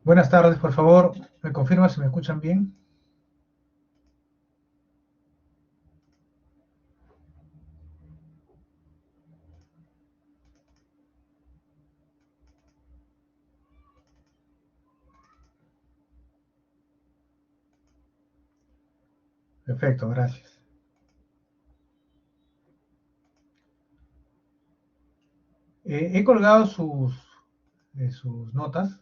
Buenas tardes, por favor. ¿Me confirma si me escuchan bien? Perfecto, gracias. He colgado sus notas.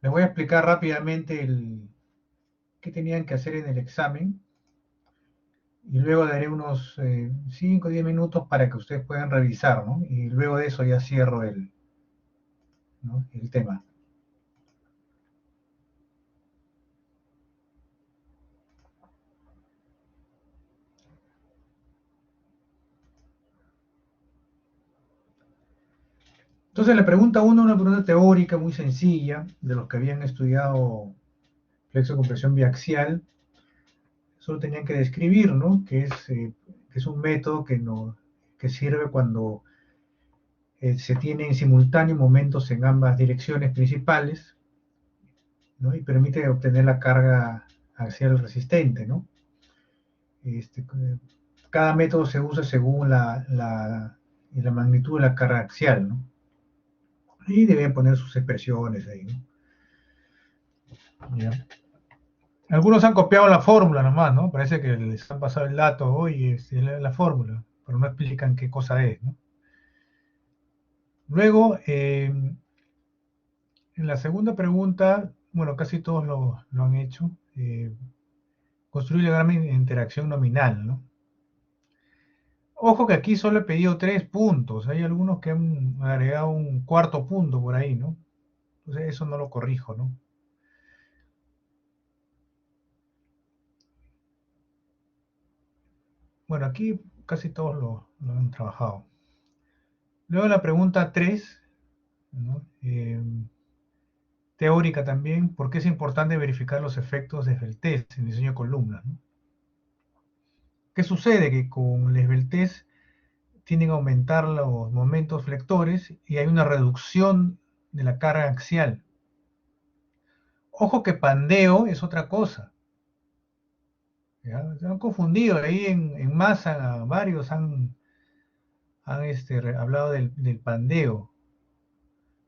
Les voy a explicar rápidamente qué tenían que hacer en el examen y luego daré unos 5 o 10 minutos para que ustedes puedan revisar, ¿no? Y luego de eso ya cierro ¿no? el tema. Entonces, la pregunta 1 es una pregunta teórica muy sencilla de los que habían estudiado flexo-compresión biaxial. Solo tenían que describir, ¿no? Que es un método que sirve cuando se tienen simultáneo momentos en ambas direcciones principales, ¿no? Y permite obtener la carga axial resistente, ¿no? Este, cada método se usa según la magnitud de la carga axial, ¿no? Y deben poner sus expresiones ahí, ¿no? ¿Ya? Algunos han copiado la fórmula nomás, ¿no? Parece que les han pasado el dato, oye, es la fórmula, pero no explican qué cosa es, ¿no? Luego, en la segunda pregunta, bueno, casi todos lo han hecho. Construir la gran interacción nominal, ¿no? Ojo que aquí solo he pedido 3 puntos. Hay algunos que han agregado un cuarto punto por ahí, ¿no? Entonces eso no lo corrijo, ¿no? Bueno, aquí casi todos lo han trabajado. Luego la pregunta 3, ¿no? Teórica también, ¿por qué es importante verificar los efectos de esbeltez en diseño de columnas, ¿no? ¿Qué sucede? Que con la esbeltez tienden a aumentar los momentos flectores y hay una reducción de la carga axial. Ojo que pandeo es otra cosa. ¿Ya? Se han confundido ahí en masa, varios han hablado del pandeo,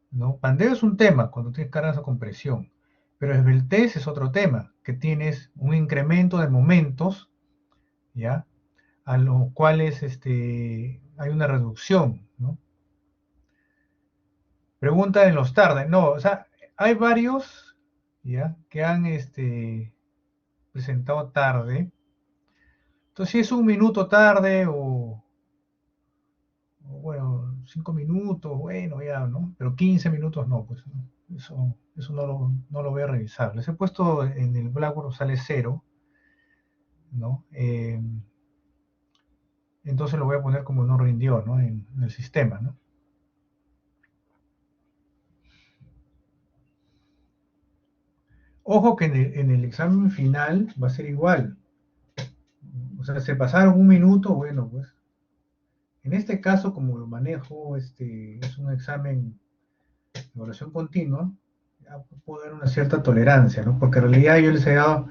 ¿no? Pandeo es un tema cuando tienes cargas a compresión, pero esbeltez es otro tema, que tienes un incremento de momentos, ¿ya? A los cuales hay una reducción, ¿no? Pregunta en los tardes, no, o sea, hay varios, ¿ya? Que han presentado tarde. Entonces, si es un minuto tarde bueno, 5 minutos, bueno, ya, ¿no? Pero 15 minutos no, pues eso no lo voy a revisar. Les he puesto en el Blackboard, sale cero, ¿no? Entonces lo voy a poner como no rindió, ¿no? En el sistema, ¿no? Ojo que en el examen final va a ser igual. O sea, se pasaron un minuto, bueno, pues. En este caso, como lo manejo, es un examen de evaluación continua, ya puedo dar una cierta tolerancia, ¿no? Porque en realidad yo les he dado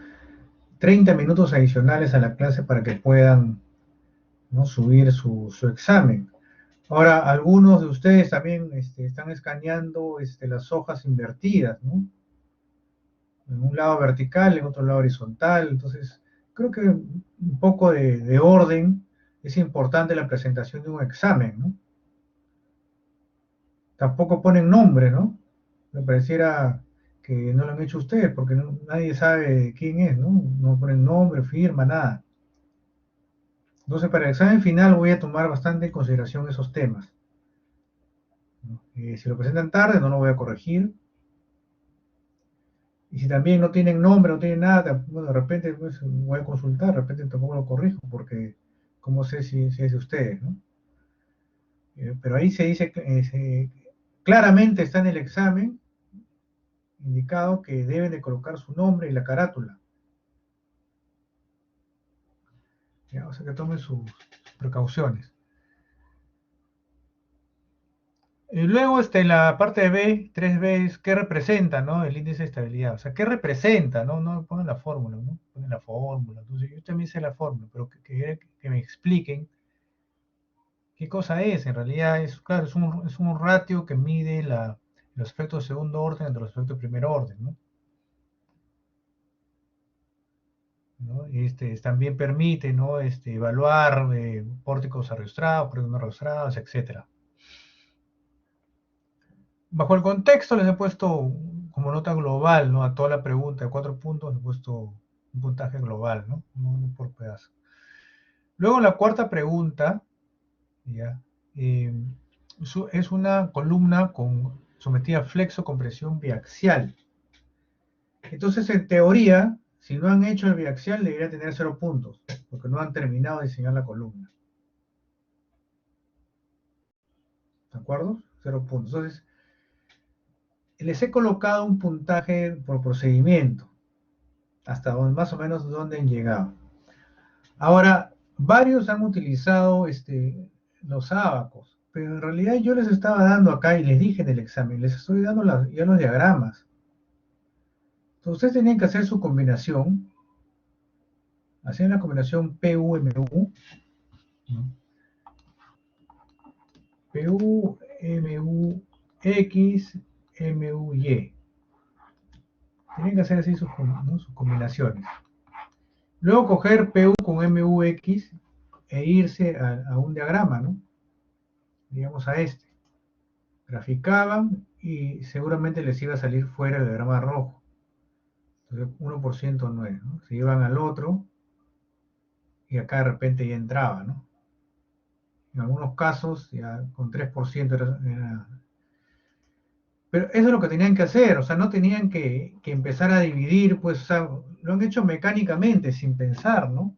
30 minutos adicionales a la clase para que puedan, ¿no? subir su examen. Ahora, algunos de ustedes también están escaneando las hojas invertidas, ¿no? En un lado vertical, en otro lado horizontal. Entonces, creo que un poco de orden es importante en la presentación de un examen, ¿no? Tampoco ponen nombre, ¿no? Me pareciera que no lo han hecho ustedes, porque nadie sabe quién es, ¿no? No ponen nombre, firma, nada. Entonces, para el examen final voy a tomar bastante en consideración esos temas, ¿no? Si lo presentan tarde, no lo voy a corregir. Y si también no tienen nombre, no tienen nada, bueno, de repente pues, voy a consultar, de repente tampoco lo corrijo, porque cómo sé si es de ustedes, ¿no? Pero ahí se dice, claramente está en el examen indicado que deben de colocar su nombre y la carátula. ¿Ya? O sea que tomen sus precauciones. Y luego la parte de B, 3B, es qué representa, ¿no? El índice de estabilidad. O sea, ¿qué representa? No, no pongan la fórmula, ¿no? Ponen la fórmula. Entonces, yo también sé la fórmula, pero que me expliquen qué cosa es. En realidad, claro, es un ratio que mide los efectos de segundo orden entre los efectos de primer orden, ¿no? ¿No? Y también permite, ¿no? Evaluar pórticos arrastrados, pórticos no arrastrados, etcétera. Bajo el contexto les he puesto como nota global, ¿no? A toda la pregunta de 4 puntos les he puesto un puntaje global, ¿no? No por pedazo. Luego la cuarta pregunta, ¿ya? Eh, es una columna sometida a flexo con presión biaxial. Entonces, en teoría, si no han hecho el biaxial, debería tener 0 puntos, porque no han terminado de diseñar la columna. ¿De acuerdo? 0 puntos. Entonces, les he colocado un puntaje por procedimiento, hasta más o menos donde han llegado. Ahora, varios han utilizado los ábacos, pero en realidad yo les estaba dando acá y les dije en el examen, les estoy dando ya los diagramas. Entonces, ustedes tenían que hacer su combinación, hacían la combinación PU-MU, ¿no? PU-MU-X, MU-Y. Tienen que hacer así sus combinaciones. Luego coger PU con MUX e irse a un diagrama, ¿no? Digamos a este. Graficaban y seguramente les iba a salir fuera el diagrama rojo. Entonces 1% no es, ¿no? Se iban al otro y acá de repente ya entraba, ¿no? En algunos casos ya con 3% era. Pero eso es lo que tenían que hacer, o sea, no tenían que empezar a dividir, pues, o sea, lo han hecho mecánicamente, sin pensar, ¿no?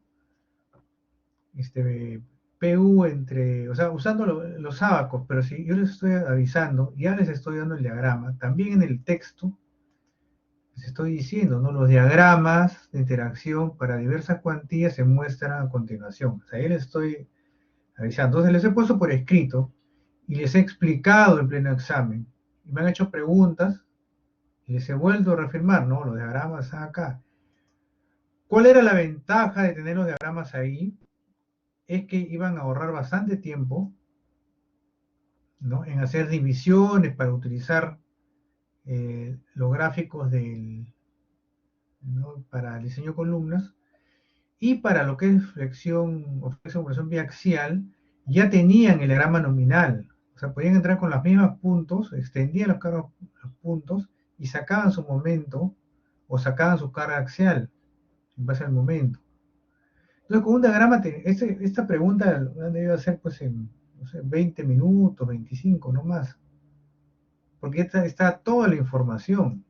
PU o sea, usando los ábacos, pero si yo les estoy avisando, ya les estoy dando el diagrama, también en el texto les estoy diciendo, ¿no? Los diagramas de interacción para diversas cuantías se muestran a continuación. O sea, ahí les estoy avisando. Entonces les he puesto por escrito y les he explicado en pleno examen. Y me han hecho preguntas y les he vuelto a reafirmar, ¿no? Los diagramas están acá. ¿Cuál era la ventaja de tener los diagramas ahí? Es que iban a ahorrar bastante tiempo, ¿no? En hacer divisiones para utilizar los gráficos ¿no? Para el diseño de columnas. Y para lo que es flexión o flexión biaxial, ya tenían el diagrama nominal. O sea, podían entrar con los mismos puntos, extendían los puntos y sacaban su momento o sacaban su carga axial en base al momento. Entonces, con un diagrama, esta pregunta la han debido hacer pues en no sé, 20 minutos, 25, no más. Porque está toda la información.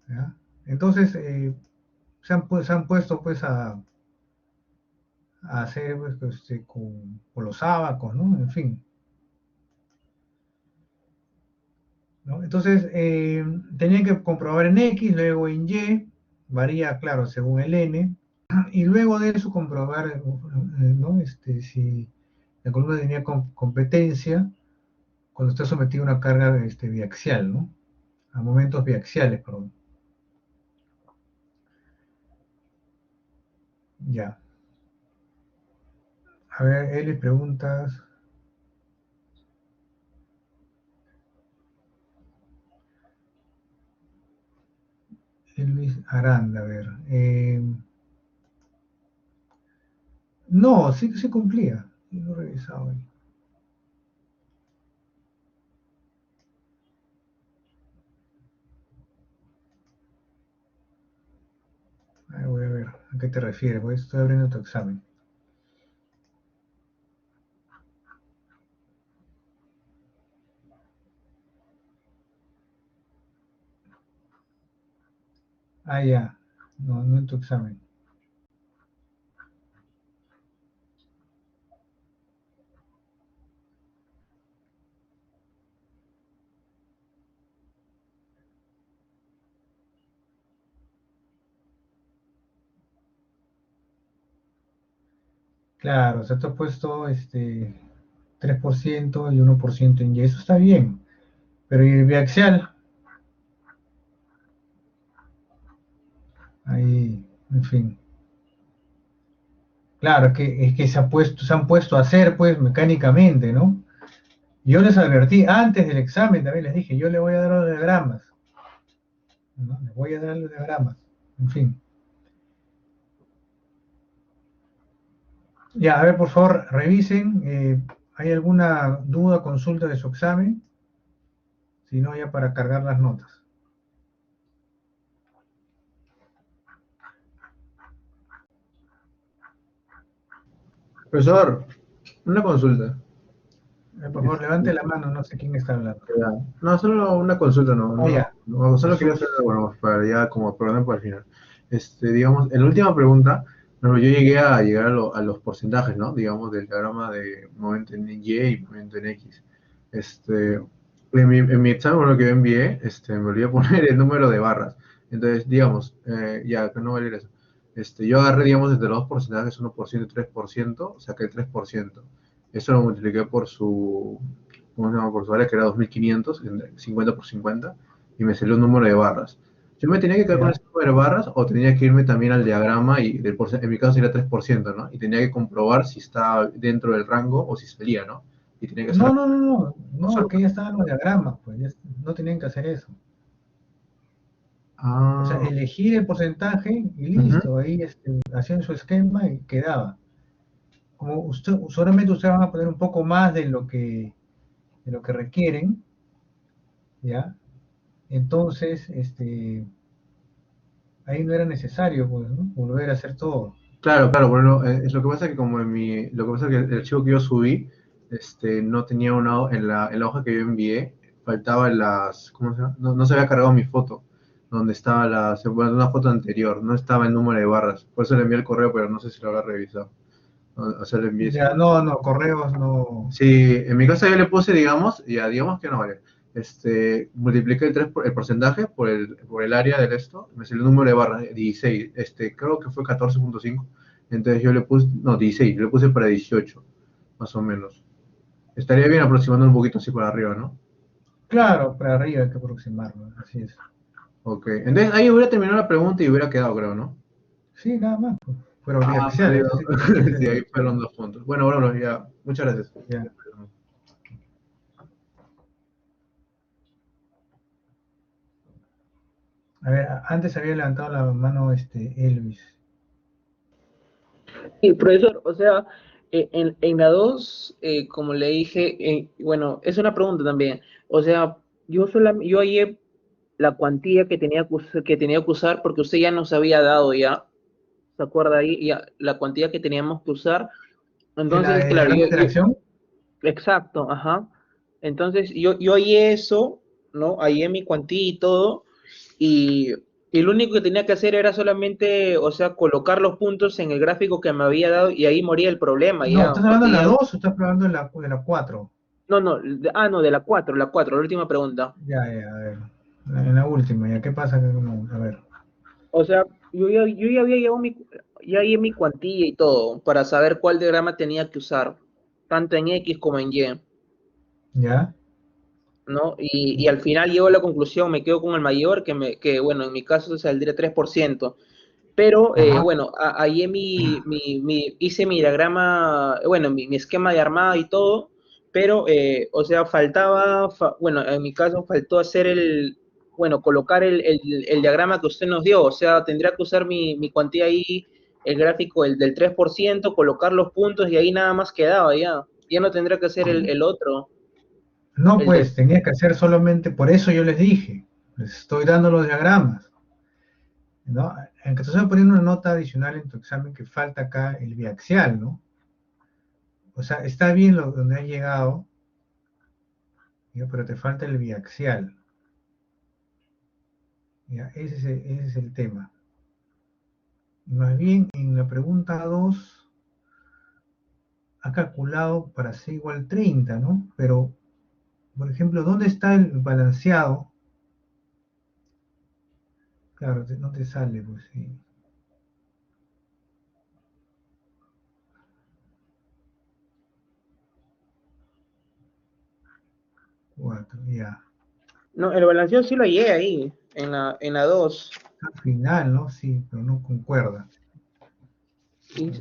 ¿Ya? Entonces, se han puesto pues a hacer pues, con los ábacos, ¿no? En fin. ¿No? Entonces, tenían que comprobar en X, luego en Y, varía, claro, según el N, y luego de eso comprobar, ¿no? Si la columna tenía competencia cuando está sometido a una carga biaxial, ¿no? A momentos biaxiales, perdón. Ya. A ver, Eli, preguntas. Luis Aranda, a ver. No, sí que se cumplía. Yo lo he revisado ahí. Voy a ver a qué te refieres, porque estoy abriendo tu examen. Ah, ya. No, no en tu examen. Claro, o sea, tú has puesto, 3% y 1% en Y. Eso está bien. Pero ¿y el biaxial? Ahí, en fin. Claro, es que se han puesto a hacer, pues, mecánicamente, ¿no? Yo les advertí antes del examen, también les dije, yo le voy a dar los diagramas, ¿no? Les voy a dar los diagramas, en fin. Ya, a ver, por favor, revisen. ¿Hay alguna duda, consulta de su examen? Si no, ya para cargar las notas. Profesor, una consulta. Por favor, levante la mano, no sé quién está hablando. No, solo una consulta, Ah, ya. solo quería hacer, bueno, para ya como programa para el final. Digamos, en la última pregunta, no, yo llegué a llegar a los porcentajes, ¿no? Digamos, del diagrama de momento en Y y momento en X. En mi examen, bueno, que yo envié, me olvidé poner el número de barras. Entonces, digamos, ya, que no va a leer eso. Yo agarré, digamos, entre los dos porcentajes, 1% y 3%, saqué el 3%. Eso lo multipliqué por su, ¿cómo se llama? Por su área, que era 2500, 50 por 50, y me salió un número de barras. ¿Yo me tenía que quedar con Ya. ese número de barras o tenía que irme también al diagrama y en mi caso sería 3%, ¿no? Y tenía que comprobar si estaba dentro del rango o si salía, ¿no? Y tenía que hacer No, la... no, no, no, no no, solo- es que ya estaban los diagramas, pues no tenían que hacer eso. O sea, Ah, elegir el porcentaje y ujú. listo, ahí hacían su esquema y quedaba. Como usted, solamente ustedes van a poner un poco más de lo que requieren, ¿ya? Entonces, ahí no era necesario, pues, ¿no? Volver a hacer todo. Claro, claro, bueno, es lo que pasa que como lo que pasa que el archivo que yo subí, no tenía en la hoja que yo envié, faltaba ¿cómo se llama? No, no se había cargado mi foto, donde estaba bueno, una foto anterior, no estaba el número de barras, por eso le envié el correo, pero no sé si lo habrá revisado, o sea, le envié sin... Ya, no, no, correos no. Sí, en mi caso yo le puse, digamos, ya digamos que no vale. Multipliqué el porcentaje por el área del esto, me salió el número de barra, 16, creo que fue 14.5, entonces yo le puse, no, 16, yo le puse para 18, más o menos. Estaría bien aproximando un poquito así para arriba, ¿no? Claro, para arriba hay que aproximarlo, así es. Ok, entonces ahí hubiera terminado la pregunta y hubiera quedado, creo, ¿no? Sí, nada más, pues. Pero Ah, biaxial, perdido. eso sí tiene que ser Sí, ahí biaxial. fueron 2 puntos. Bueno, bueno, ya, muchas gracias. Ya. A ver, antes había levantado la mano Elvis. Sí, profesor, o sea, en la 2, como le dije, bueno, es una pregunta también. O sea, yo hallé la cuantía que tenía que usar porque usted ya nos había dado ya, ¿se acuerda ahí? Ya, la cuantía que teníamos que usar. ¿En la Entonces, de claro, diagrama de interacción? exacto, ajá. Entonces, yo hallé eso, ¿no? Hallé mi cuantía y todo, y, y lo único que tenía que hacer era solamente, o sea, colocar los puntos en el gráfico que me había dado y ahí moría el problema No, ya, ¿estás hablando de porque la ya, 2 o estás hablando de la 4? no, no, no, de la 4, la última pregunta. Ya, ya, a ver. En la última, ya, ¿qué pasa? A ver. O sea, yo ya había llevado ya hallé mi cuantía y todo para saber cuál diagrama tenía que usar, tanto en X como en Y. ¿Ya? ¿No? Y al final llego a la conclusión, me quedo con el mayor, que bueno, en mi caso saldría 3%. Pero Ajá. bueno, ahí hice mi diagrama, bueno, mi esquema de armada y todo, pero, o sea, bueno, en mi caso faltó hacer bueno, colocar el diagrama que usted nos dio, o sea, tendría que usar mi cuantía ahí, el gráfico del 3%, colocar los puntos y ahí nada más quedaba ya no tendría que hacer el otro, No, el del... pues tenía que hacer solamente, por eso yo les dije, les estoy dando los diagramas, ¿no? Aunque te estoy poniendo una nota adicional en tu examen que falta acá el biaxial, ¿no? O sea, está bien donde ha llegado, ¿ya? Pero te falta el biaxial, ¿ya? Ese es el tema. Más bien, en la pregunta 2 ha calculado para C igual 30, ¿no? Pero, por ejemplo, ¿dónde está el balanceado? Claro, no te sale, pues sí. 4, ya. No, el balanceo sí lo hallé ahí, en la 2. Al final, ¿no? Sí, pero no concuerda. Y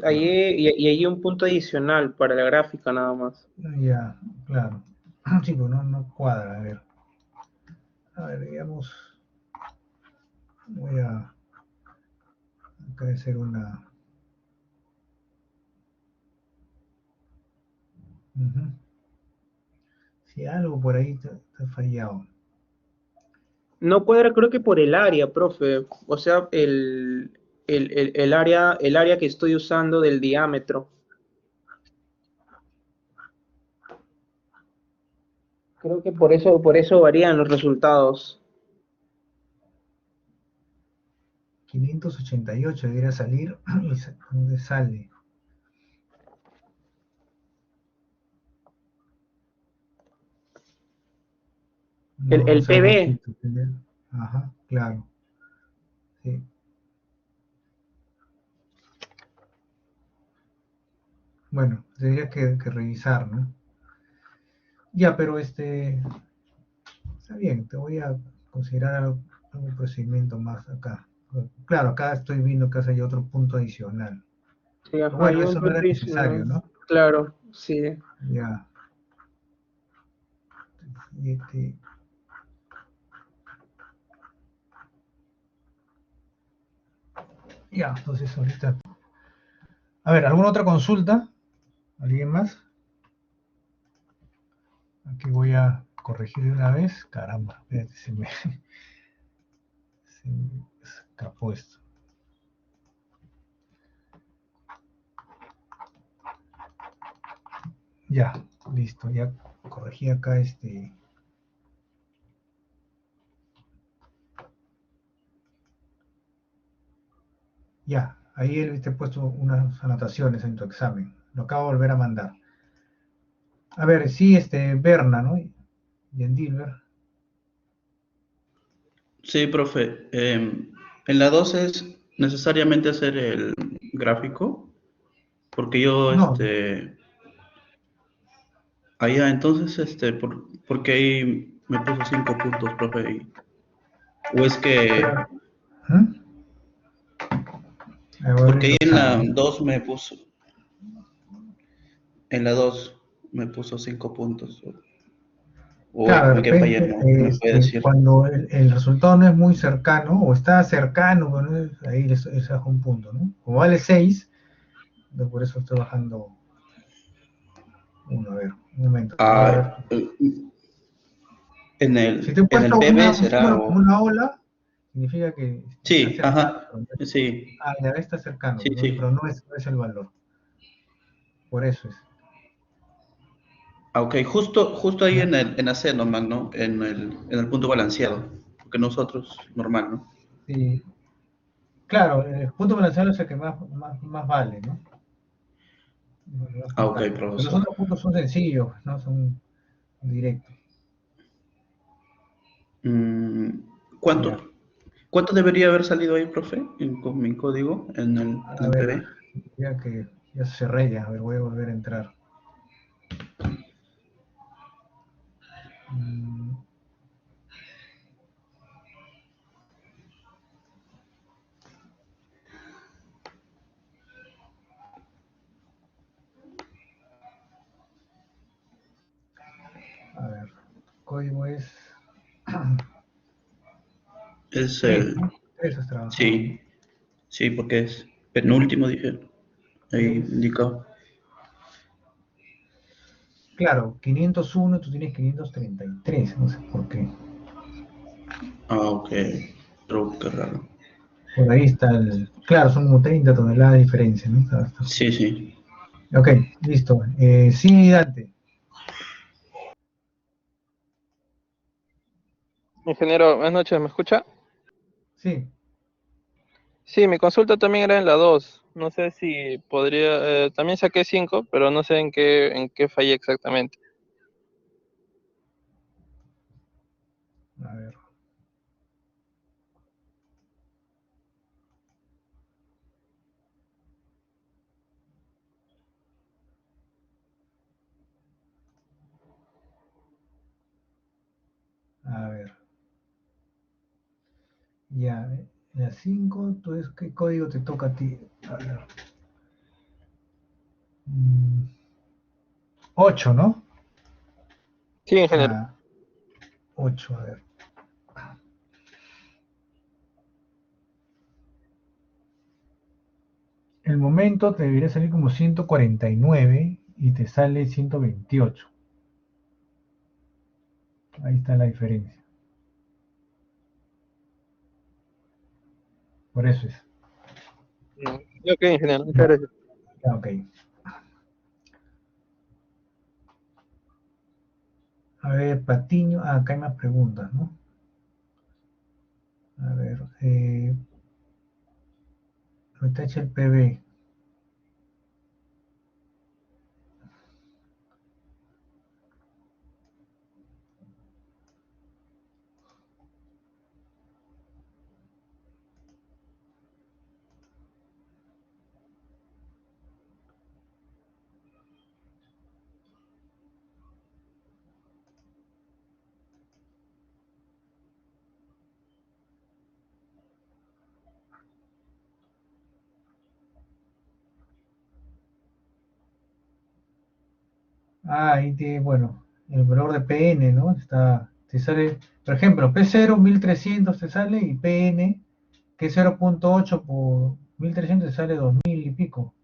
hallé un punto adicional para la gráfica nada más. Ya, claro. Sí, pues no cuadra. A ver, digamos, voy a acá hacer una. Ujú. Si algo por ahí está fallado. No cuadra, creo que por el área, profe. O sea, el área que estoy usando del diámetro. Creo que por eso varían los resultados. 588 debería salir. ¿Y dónde sale? El, No el sale PB, poquito. Ajá, claro. Sí. Bueno, tendría que revisar, ¿no? Ya, pero está bien, te voy a considerar algún procedimiento más acá. Claro, acá estoy viendo que hay otro punto adicional. sí, Pero ajá, bueno, hay un eso no era punto necesario, adicional. ¿no? Claro, sí. Ya. Y ya, entonces ahorita. A ver, ¿alguna otra consulta? ¿Alguien más? Aquí voy a corregir de una vez. Caramba, espérate, se me escapó esto. Ya, listo, ya corregí acá Ya, ahí te he puesto unas anotaciones en tu examen. Lo acabo de volver a mandar. A ver, sí, Berna, ¿no? Y en Dilber. Sí, profe. En la 2 es necesariamente hacer el gráfico, porque yo, No, entonces, porque ahí me puso 5 puntos, profe. O es que, pero, ¿hmm? Ahí voy a abrir porque tu ahí en la examen. 2 me puso 5 puntos. O Claro, de en qué falla, repente, no me puede decir. cuando el resultado no es muy cercano, o está cercano, bueno, ahí le saco un punto, ¿no? Como vale 6, por eso estoy bajando uno. A ver, un momento, voy a Ah, ver. en Si te he en puesto el PB un será, símbolo como una ola, significa que está sí, cercano. ajá, sí, Ya está cercano, sí, sí. pero no es el valor. Por eso es. Ah, ok, justo ahí ¿Ya? en la C nomás, ¿no? En el punto balanceado, porque nosotros, normal, ¿no? Sí. Claro, el punto balanceado es el que más vale, ¿no? Más Ah, ok, puntaje. Pero los profesor. otros puntos son sencillos, ¿no? Son directos. Mm, Ya. ¿cuánto debería haber salido ahí, profe, con mi código en A el ver, PB? ya que ya cerré ya. A ver, voy a volver a entrar. Mm, A ver, código es Es 3, el, ¿no? 3 has trabajado, ¿no? sí, sí, porque es penúltimo, dije, ahí 3. indicado. Claro, 501, tú tienes 533, no sé por qué. Ah, ok, pero qué raro. Por ahí está Claro, son como 30 toneladas de diferencia, ¿no? Sí, sí. Ok, listo. Sí, Dante. Ingeniero, buenas noches, ¿me escucha? Sí. Sí, mi consulta también era en la 2. No sé si podría, también saqué 5, pero no sé en qué fallé exactamente. A ver. A ver. Ya, la 5, entonces, ¿qué código te toca a ti? A ver. 8, ¿no? Sí, en general. Ya, 8, a ver. El momento te debería salir como 149 y te sale 128. Ahí está la diferencia. Por eso es. Ok, en general, muchas gracias. Ya, ok. A ver, Patiño. Ah, acá hay más preguntas, ¿no? A ver. Ahorita echa el PB. Ah, ahí tiene, bueno, el valor de PN, ¿no? Te sale, por ejemplo, P0, 1300 te sale y PN, que es 0.8 por 1300 te sale 2000 y pico.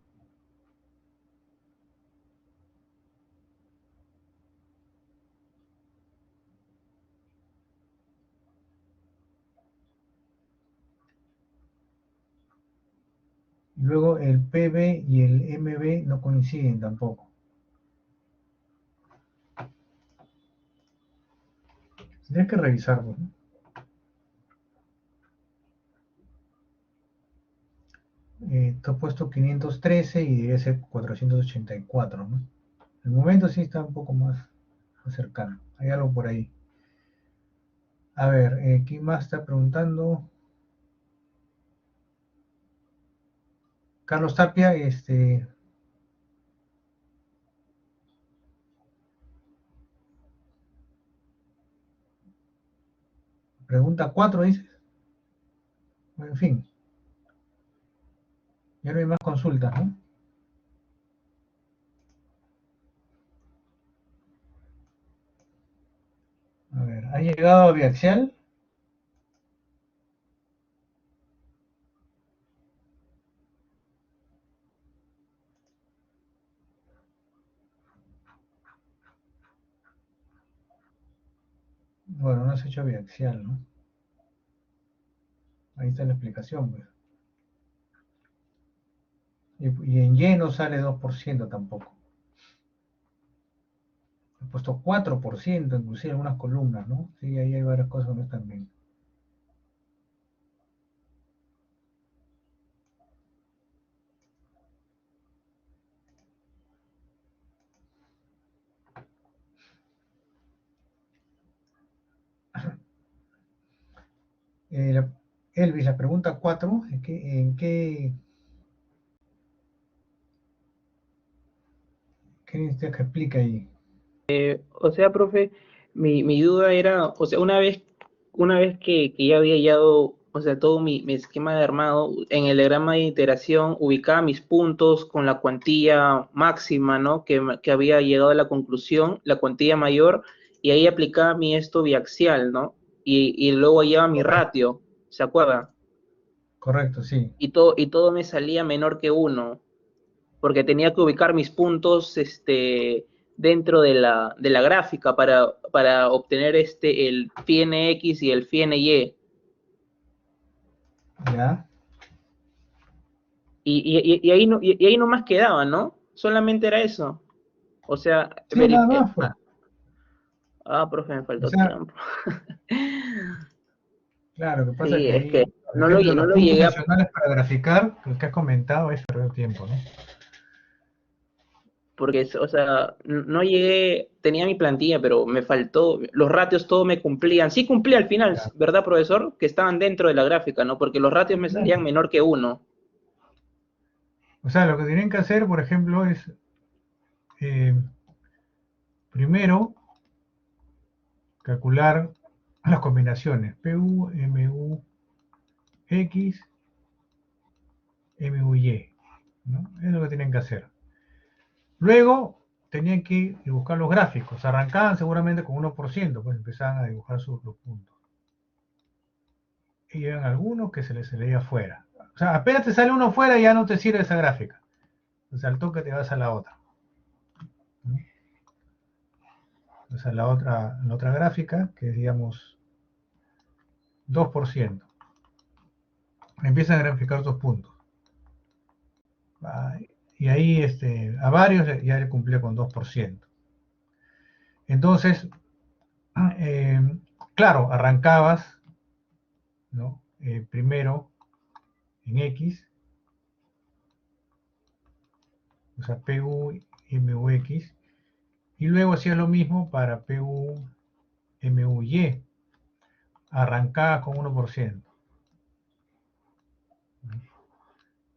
Luego el PB y el MB no coinciden tampoco. Tienes que revisarlo, ¿no? Tú has puesto 513 y debe ser 484, ¿no? El momento sí está un poco más cercano. Hay algo por ahí. A ver, ¿quién más está preguntando? Carlos Tapia, pregunta 4, dices. En fin, ya no hay más consultas, ¿no? A ver, ¿ha llegado a Biaxial? Bueno, no has hecho Biaxial, ¿no? Ahí está la explicación, pues. Y en lleno sale 2% tampoco. He puesto 4%, inclusive algunas columnas, ¿no? Sí, ahí hay varias cosas que no están bien. Elvis, la pregunta 4, ¿qué necesitas que explique ahí? O sea, profe, mi duda era, o sea, una vez que ya había hallado, o sea, todo mi esquema de armado, en el diagrama de iteración ubicaba mis puntos con la cuantía máxima, ¿no? Que había llegado a la conclusión, la cuantía mayor, y ahí aplicaba mi esto biaxial, ¿no? Y luego hallaba mi Correcto, ratio, ¿se acuerda? correcto, sí. Y todo me salía menor que 1 porque tenía que ubicar mis puntos dentro de la gráfica para obtener el phi nx y el phi ny. ¿Ya? Y ahí no, y ahí nomás quedaba, ¿no? Solamente era eso. O sea, Sí, nada más, pues. profe, me O faltó sea, tiempo. claro, lo que pasa es Sí, que es que ahí, por no lo, ejemplo, no los lo puntos llegué a. adicionales para graficar, lo que has comentado es perder tiempo, ¿no? Porque, o sea, no llegué, tenía mi plantilla, pero me faltó, los ratios todo me cumplían. Sí cumplía al final, Ya. ¿verdad, profesor? Que estaban dentro de la gráfica, ¿no? Porque los ratios me Claro. salían menor que 1. O sea, lo que tienen que hacer, por ejemplo, es eh, primero calcular las combinaciones PU, MU, X, MUY, ¿no? Es lo que tienen que hacer. Luego tenían que ir y buscar los gráficos. Arrancaban seguramente con 1%, pues empezaban a dibujar los puntos. Y eran algunos que se les leía afuera. O sea, apenas te sale uno fuera ya no te sirve esa gráfica. O sea, al toque te vas a la otra. ¿No? O sea, la otra gráfica, que es, digamos, 2%. Empiezan a graficar dos puntos. Y ahí a varios ya le cumplió con 2%. Entonces, claro, arrancabas, ¿no? Primero en X, o sea, PU, MUX, y luego hacías lo mismo para PU, MUY. Arrancabas con 1%.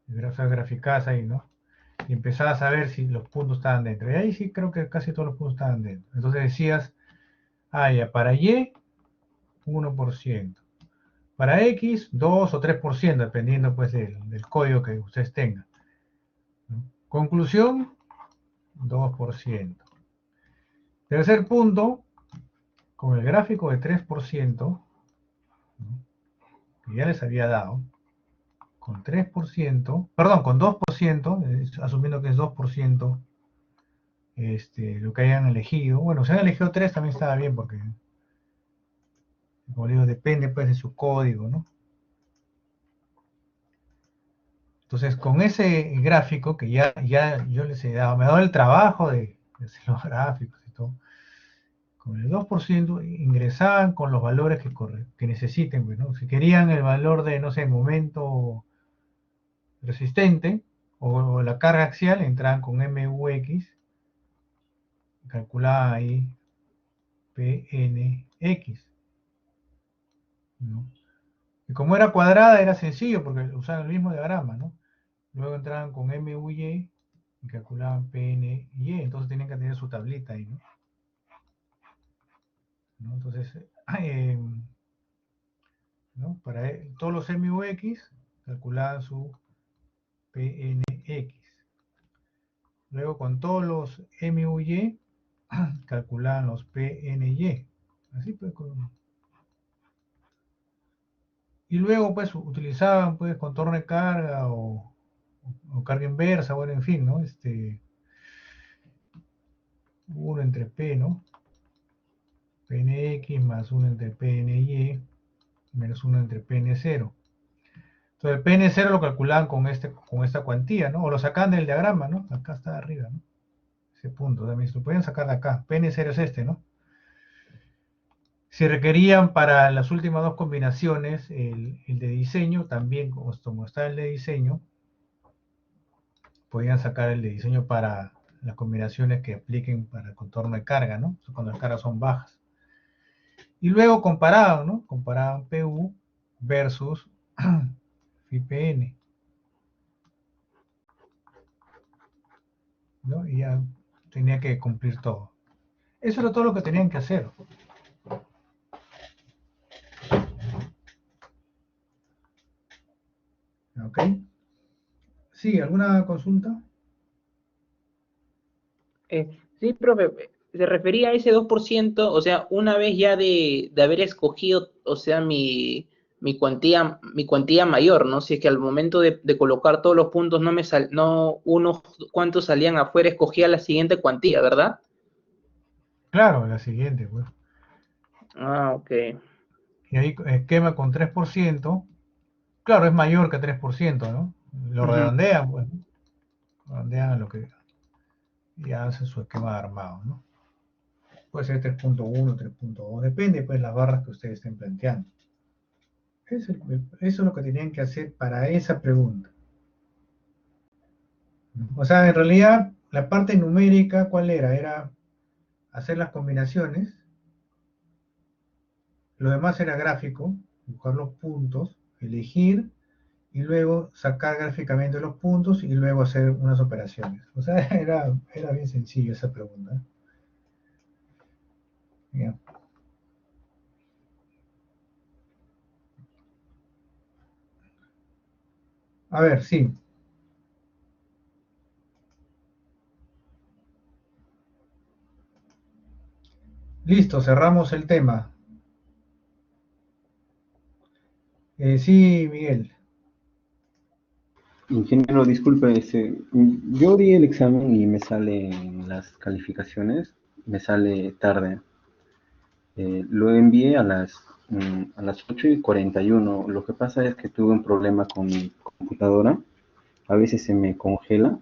Graficabas ahí, ¿no? Y empezabas a ver si los puntos estaban dentro. Y ahí sí creo que casi todos los puntos estaban dentro. Entonces decías, ya, para Y, 1%. Para X, 2 o 3%, dependiendo pues del código que ustedes tengan. ¿No? Conclusión, 2%. Tercer punto, con el gráfico de 3%, ¿no? Que ya les había dado, con 3%, perdón, con 2%, asumiendo que es 2%, lo que hayan elegido. Bueno, si han elegido 3 también estaba bien, porque, como digo, depende pues de su código, ¿no? Entonces, con ese gráfico que ya yo les he dado, me ha dado el trabajo de hacer los gráficos y todo, con el 2% ingresaban con los valores que necesiten, pues, ¿no? Si querían el valor de, no sé, momento resistente o la carga axial, entraban con MUX, calculaban ahí PNX, ¿no? Y como era cuadrada, era sencillo porque usaban el mismo diagrama, ¿no? Luego entraban con MUY y calculaban PNY, entonces tenían que tener su tablita ahí, ¿no? Entonces, ¿no? Para todos los MUX calculaban su PNX. Luego con todos los MUY calculaban los PNY. Así pues. Y luego pues utilizaban pues contorno de carga o carga inversa, bueno, en fin, ¿no? 1 entre P, ¿no? PNX más 1 entre PNY menos 1 entre PN0. Entonces el PN0 lo calculaban con esta cuantía, ¿no? O lo sacaban del diagrama, ¿no? Acá está arriba, ¿no? Ese punto, también lo podían sacar de acá. PN0 es ¿no? Si requerían para las últimas dos combinaciones el de diseño, también como está el de diseño, podían sacar el de diseño para las combinaciones que apliquen para el contorno de carga, ¿no? Cuando las cargas son bajas. Y luego comparaban, ¿no? Comparaban PU versus FIPN, ¿no? Y ya tenía que cumplir todo. Eso era todo lo que tenían que hacer. ¿Ok? Sí, ¿alguna consulta? Sí, profe, se refería a ese 2%, o sea, una vez ya de haber escogido, o sea, mi cuantía mayor, ¿no? Si es que al momento de colocar todos los puntos no unos cuantos salían afuera, escogía la siguiente cuantía, ¿verdad? Claro, la siguiente, pues. Ah, ok. Y ahí quema con 3%. Claro, es mayor que 3%, ¿no? Lo Ujú. redondean, pues, ¿no? Redondean a lo que ya hace su esquema armado, ¿no? Puede ser 3.1, 3.2, depende, pues, las barras que ustedes estén planteando. Eso es lo que tenían que hacer para esa pregunta. O sea, en realidad, la parte numérica, ¿cuál era? Era hacer las combinaciones, lo demás era gráfico, buscar los puntos, elegir, y luego sacar gráficamente los puntos y luego hacer unas operaciones. O sea, era bien sencillo esa pregunta. Bien. A ver, sí. Listo, cerramos el tema. Sí, Miguel. Ingeniero, disculpe, yo di el examen y me salen las calificaciones, me sale tarde. Lo envié a las 8:41. Lo que pasa es que tuve un problema con mi computadora. A veces se me congela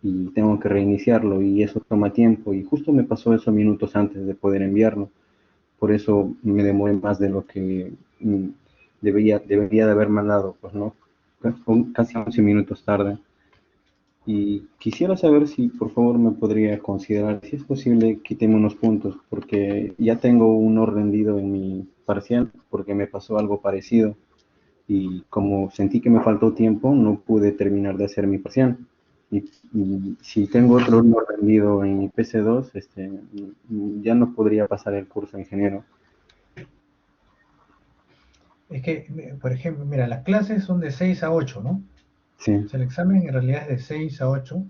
y tengo que reiniciarlo y eso toma tiempo. Y justo me pasó eso minutos antes de poder enviarlo. Por eso me demoré más de lo que debería de haber mandado, pues no, casi 11 minutos tarde. Y quisiera saber si por favor me podría considerar, si es posible, quíteme unos puntos, porque ya tengo uno rendido en mi parcial, porque me pasó algo parecido. Y como sentí que me faltó tiempo, no pude terminar de hacer mi parcial. Y si tengo otro no rendido en mi PC2, ya no podría pasar el curso de ingeniero. Es que, por ejemplo, mira, las clases son de 6 a 8, ¿no? Sí, O sea, el examen en realidad es de 6 a 8.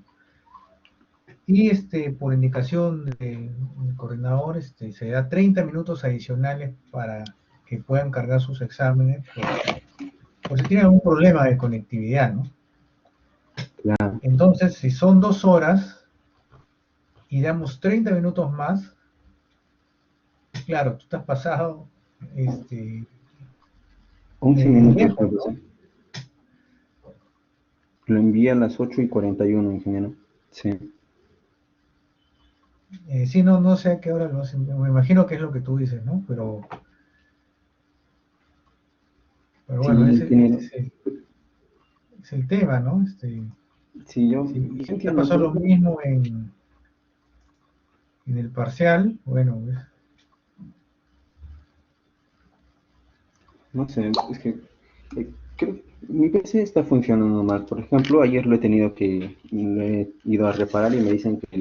Y por indicación del coordinador, se da 30 minutos adicionales para que puedan cargar sus exámenes por si tienen algún problema de conectividad, ¿no? claro. Entonces, si son 2 horas y damos 30 minutos más, claro, tú te has pasado Once minutos, lejos, me ¿no? parece. Lo envié a las 8:41, ingeniero. Sí, Sí, no, no sé a qué hora lo hacen, me imagino que es lo que tú dices, ¿no? Pero sí, bueno, ese ingeniero. es el tema, ¿no? Sí, yo Si te entiendo, pasó por lo ejemplo, mismo en el parcial, bueno, pues, no sé, es que creo que mi PC está funcionando mal. Por ejemplo, ayer lo he ido a reparar y me dicen que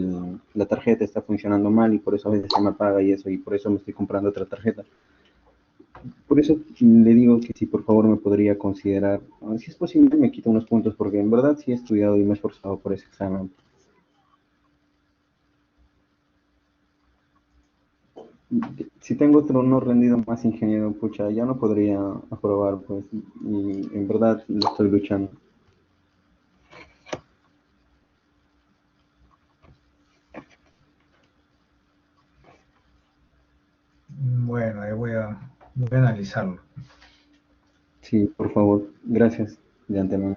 la tarjeta está funcionando mal y por eso a veces se me apaga y eso, y por eso me estoy comprando otra tarjeta. Por eso le digo que si por favor me podría considerar, si es posible me quito unos puntos porque en verdad sí he estudiado y me he esforzado por ese examen. Si tengo otro no rendido más ingeniero, pucha, ya no podría aprobar, pues, y en verdad lo estoy luchando. bueno, ahí voy a analizarlo. Sí, por favor, gracias de antemano.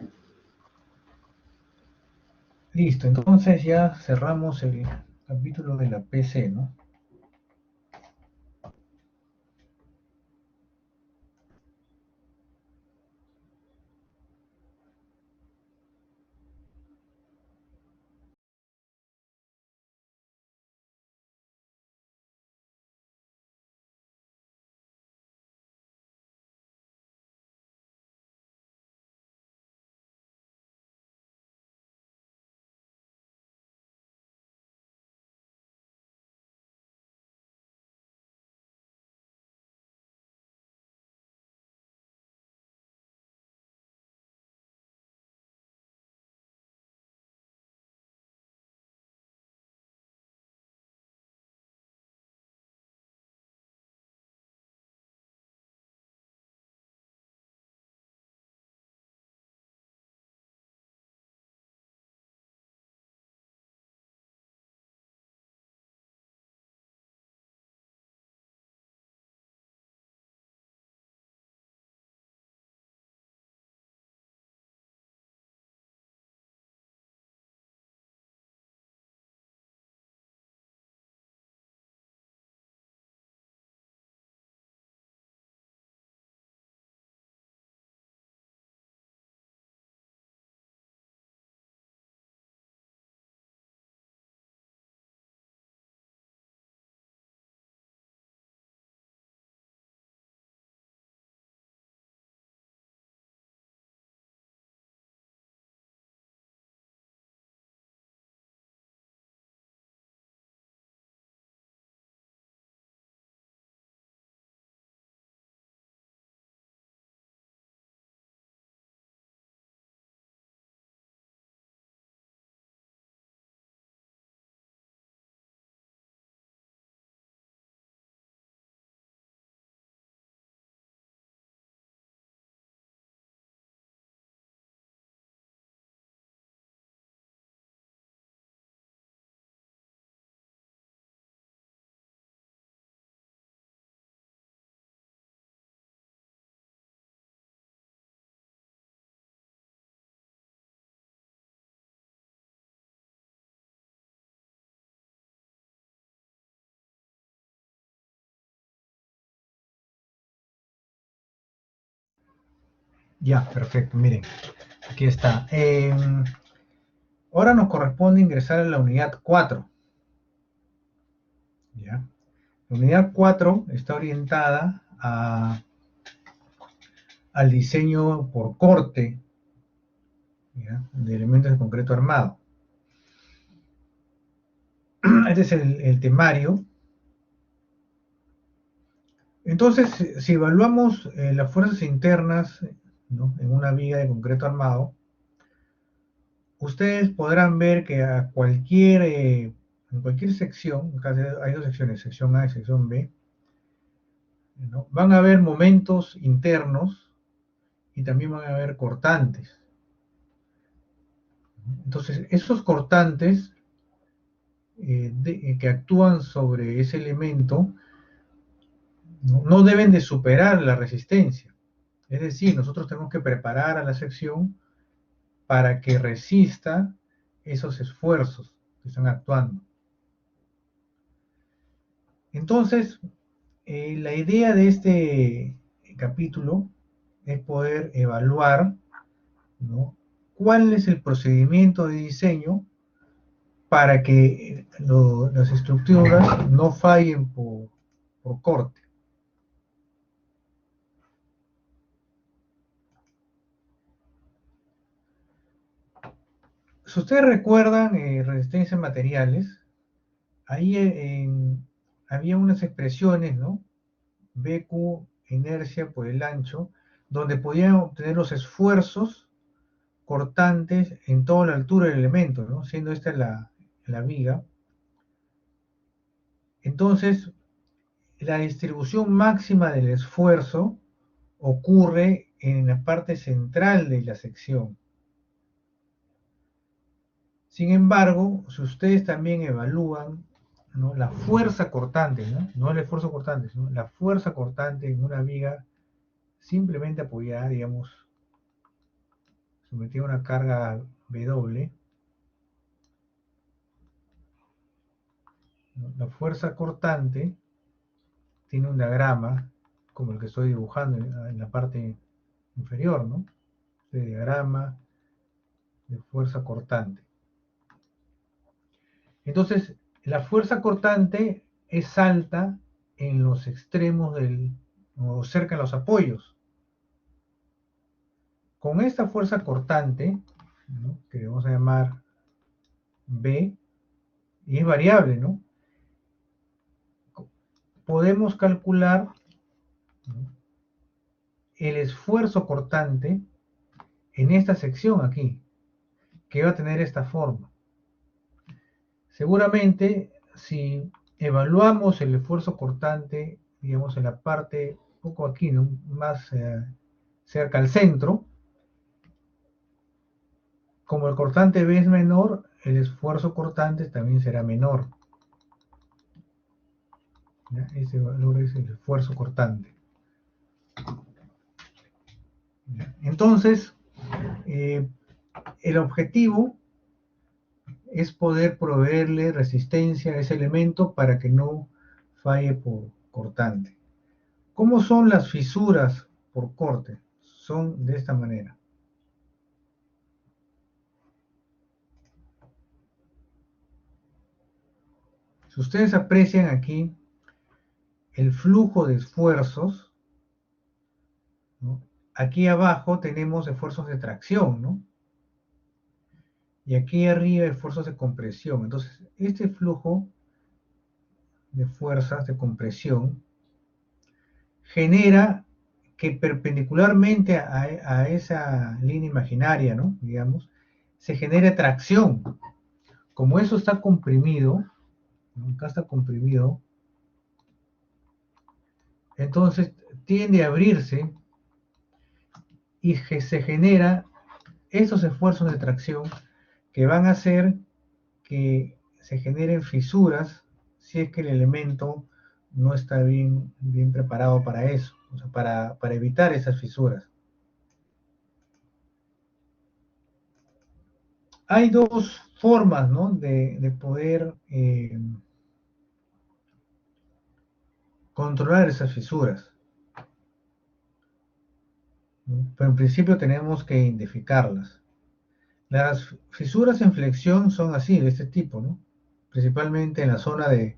Listo, entonces ya cerramos el capítulo de la PC, ¿no? Ya, perfecto, miren, aquí está. Ahora nos corresponde ingresar a la unidad 4. ¿Ya? La unidad 4 está orientada al diseño por corte, ¿ya?, de elementos de concreto armado. Este es el temario. Entonces, si evaluamos las fuerzas internas, ¿no?, en una viga de concreto armado, ustedes podrán ver que en cualquier sección, hay dos secciones, sección A y sección B, ¿no?, van a haber momentos internos y también van a haber cortantes. Entonces, esos cortantes que actúan sobre ese elemento no deben de superar la resistencia. Es decir, nosotros tenemos que preparar a la sección para que resista esos esfuerzos que están actuando. Entonces, la idea de este capítulo es poder evaluar, ¿no?, cuál es el procedimiento de diseño para que las estructuras no fallen por corte. Si ustedes recuerdan resistencia en materiales, ahí había unas expresiones, ¿no? BQ, inercia por el ancho, donde podían obtener los esfuerzos cortantes en toda la altura del elemento, ¿no?, siendo esta la viga. Entonces, la distribución máxima del esfuerzo ocurre en la parte central de la sección. Sin embargo, si ustedes también evalúan, ¿no?, la fuerza cortante, no el esfuerzo cortante, sino la fuerza cortante en una viga simplemente apoyada, digamos, sometida a una carga W, ¿no?, la fuerza cortante tiene un diagrama como el que estoy dibujando en la parte inferior, ¿no? Este diagrama de fuerza cortante. Entonces, la fuerza cortante es alta en los extremos o cerca de los apoyos. Con esta fuerza cortante, ¿no?, que vamos a llamar B, y es variable, ¿no?, podemos calcular, ¿no?, el esfuerzo cortante en esta sección aquí, que va a tener esta forma. Seguramente, si evaluamos el esfuerzo cortante, digamos, en la parte, un poco aquí, ¿no?, más cerca al centro, como el cortante B es menor, el esfuerzo cortante también será menor. ¿Ya? Ese valor es el esfuerzo cortante. ¿Ya? Entonces, el objetivo es poder proveerle resistencia a ese elemento para que no falle por cortante. ¿Cómo son las fisuras por corte? Son de esta manera. Si ustedes aprecian aquí el flujo de esfuerzos, ¿no?, aquí abajo tenemos esfuerzos de tracción, ¿no?, y aquí arriba esfuerzos de compresión. Entonces, este flujo de fuerzas de compresión genera que perpendicularmente a esa línea imaginaria, ¿no?, digamos, se genere tracción. Como eso está comprimido, ¿no?, acá está comprimido, entonces tiende a abrirse y se genera esos esfuerzos de tracción que van a hacer que se generen fisuras si es que el elemento no está bien preparado para eso, o sea, para evitar esas fisuras. Hay dos formas, ¿no?, de poder controlar esas fisuras. ¿no? Pero en principio tenemos que identificarlas. Las fisuras en flexión son así, de este tipo, ¿no? Principalmente en la zona de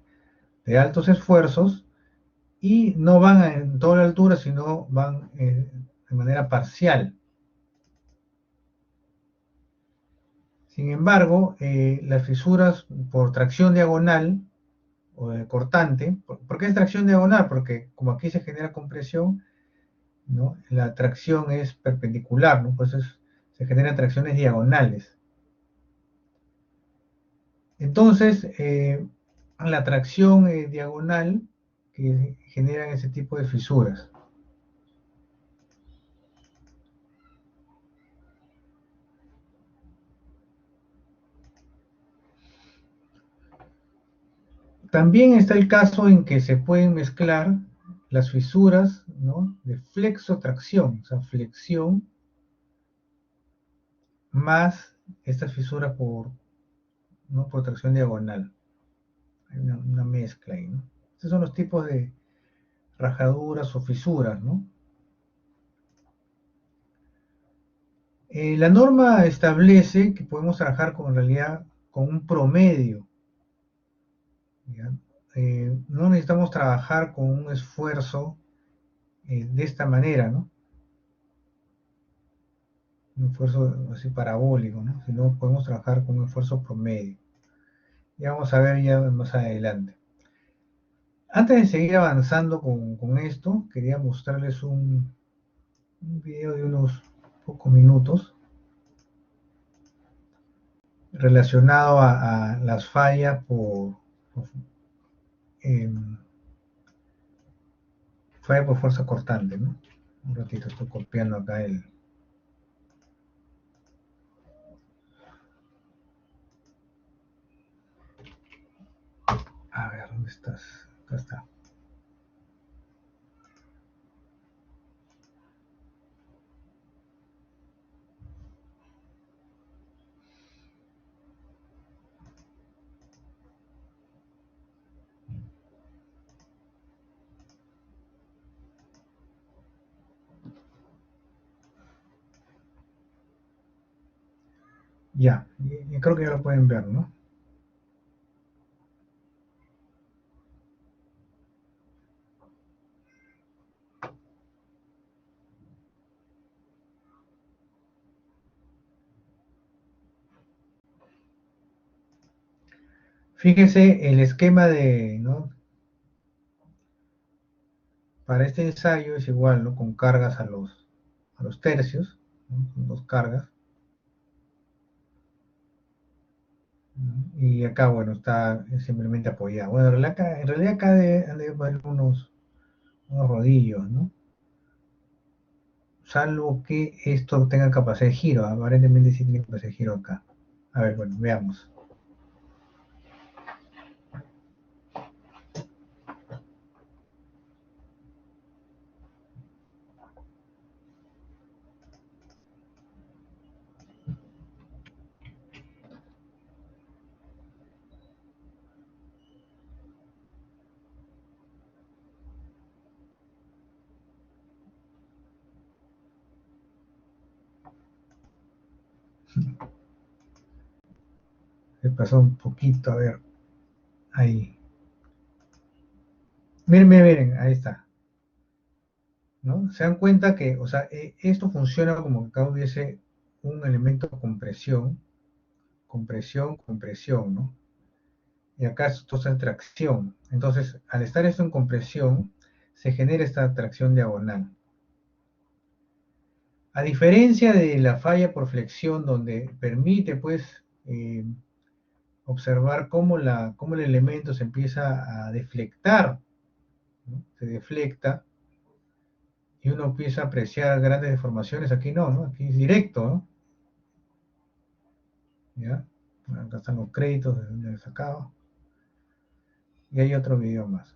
altos esfuerzos y no van en toda la altura, sino van de manera parcial. Sin embargo, las fisuras por tracción diagonal o de cortante, ¿por qué es tracción diagonal? Porque como aquí se genera compresión, ¿no? La tracción es perpendicular, ¿no? Pues se generan tracciones diagonales. Entonces, la tracción diagonal que generan ese tipo de fisuras. También está el caso en que se pueden mezclar las fisuras, ¿no? De flexotracción, o sea, flexión más esta fisura ¿no? Por tracción diagonal. Hay una mezcla ahí, ¿no? Estos son los tipos de rajaduras o fisuras, ¿no? La norma establece que podemos trabajar en realidad con un promedio, ¿ya? No necesitamos trabajar con un esfuerzo de esta manera, ¿no? Un esfuerzo así parabólico, ¿no? Sino podemos trabajar con un esfuerzo promedio. Ya vamos a ver ya más adelante. Antes de seguir avanzando con esto, quería mostrarles un video de unos pocos minutos relacionado a las fallas eh, falla por fuerza cortante, ¿no? Un ratito estoy copiando acá el... A ver, ¿dónde estás? Acá está. Ya, creo que ya lo pueden ver, ¿no? Fíjense el esquema ¿no? Para este ensayo es igual, ¿no? Con cargas a los tercios, ¿no? Con dos cargas. ¿No? Y acá, bueno, está simplemente apoyado. Bueno, en realidad acá han de haber unos rodillos, ¿no? Salvo que esto tenga capacidad de giro. Aparentemente sí tiene capacidad de giro acá. A ver, bueno, veamos. Se pasó un poquito, a ver, ahí. Miren, miren, miren, ahí está. ¿No? Se dan cuenta que, o sea, esto funciona como que acá hubiese un elemento de compresión, compresión, compresión, ¿no? Y acá esto está en tracción. Entonces, al estar esto en compresión, se genera esta tracción diagonal. A diferencia de la falla por flexión, donde permite, pues, observar cómo el elemento se empieza a deflectar, ¿no? Se deflecta y uno empieza a apreciar grandes deformaciones. Aquí no, ¿no? Aquí es directo, ¿no? ¿Ya? Acá están los créditos de donde he sacado. Y hay otro video más.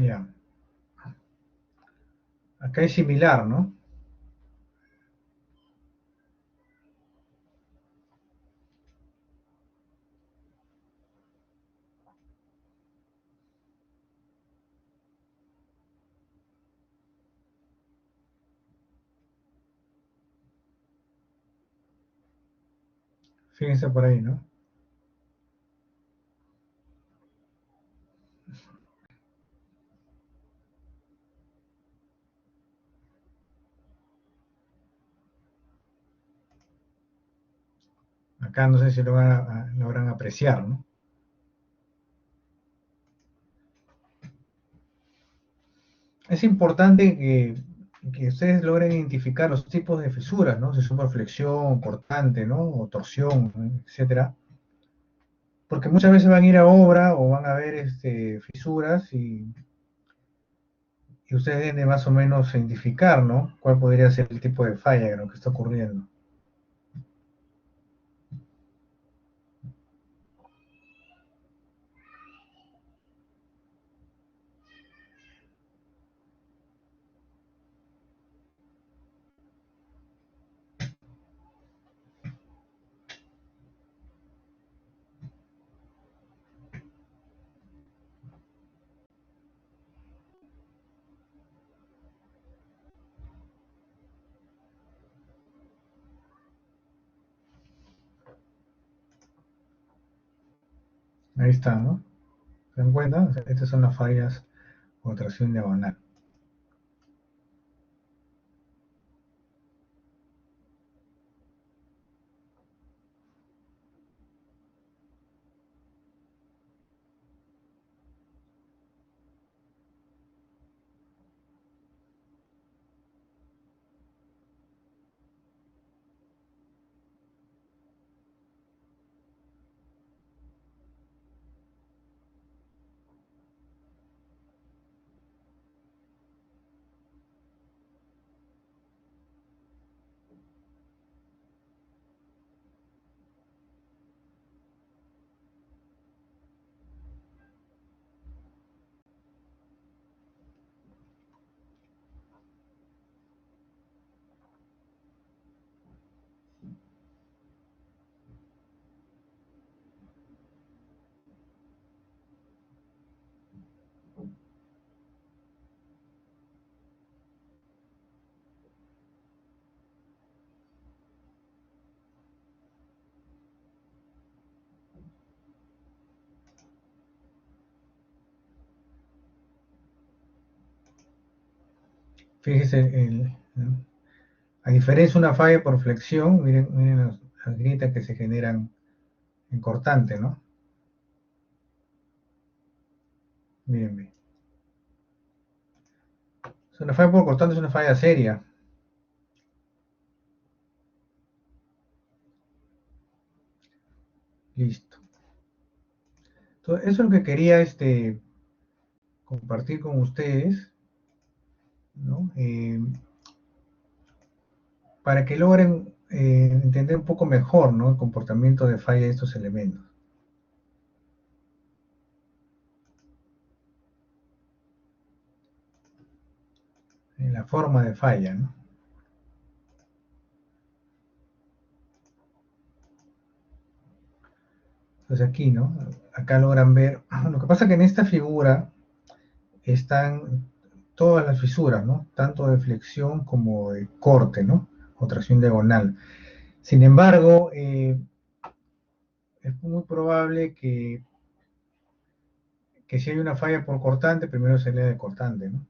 Ya. Acá es similar, ¿no? Fíjense por ahí, ¿no? Acá no sé si logran apreciar, ¿no? Es importante que ustedes logren identificar los tipos de fisuras, ¿no? Si son por flexión, cortante, ¿no? O torsión, ¿no? Etcétera. Porque muchas veces van a ir a obra o van a ver fisuras y ustedes deben de más o menos identificar, ¿no? Cuál podría ser el tipo de falla, ¿no?, que está ocurriendo. Ahí está, ¿no? ¿Se dan cuenta? Estas son las fallas por tracción diagonal. Fíjese, ¿no? A diferencia de una falla por flexión, miren las grietas que se generan en cortante, ¿no? Miren, bien. Una falla por cortante es una falla seria. Listo. Entonces, eso es lo que quería compartir con ustedes, ¿no? Para que logren entender un poco mejor, ¿no?, el comportamiento de falla de estos elementos. La forma de falla, ¿no? Entonces aquí, ¿no? Acá logran ver, lo que pasa es que en esta figura están todas las fisuras, ¿no? Tanto de flexión como de corte, ¿no? O tracción diagonal. Sin embargo, es muy probable que si hay una falla por cortante, primero se lea de cortante, ¿no?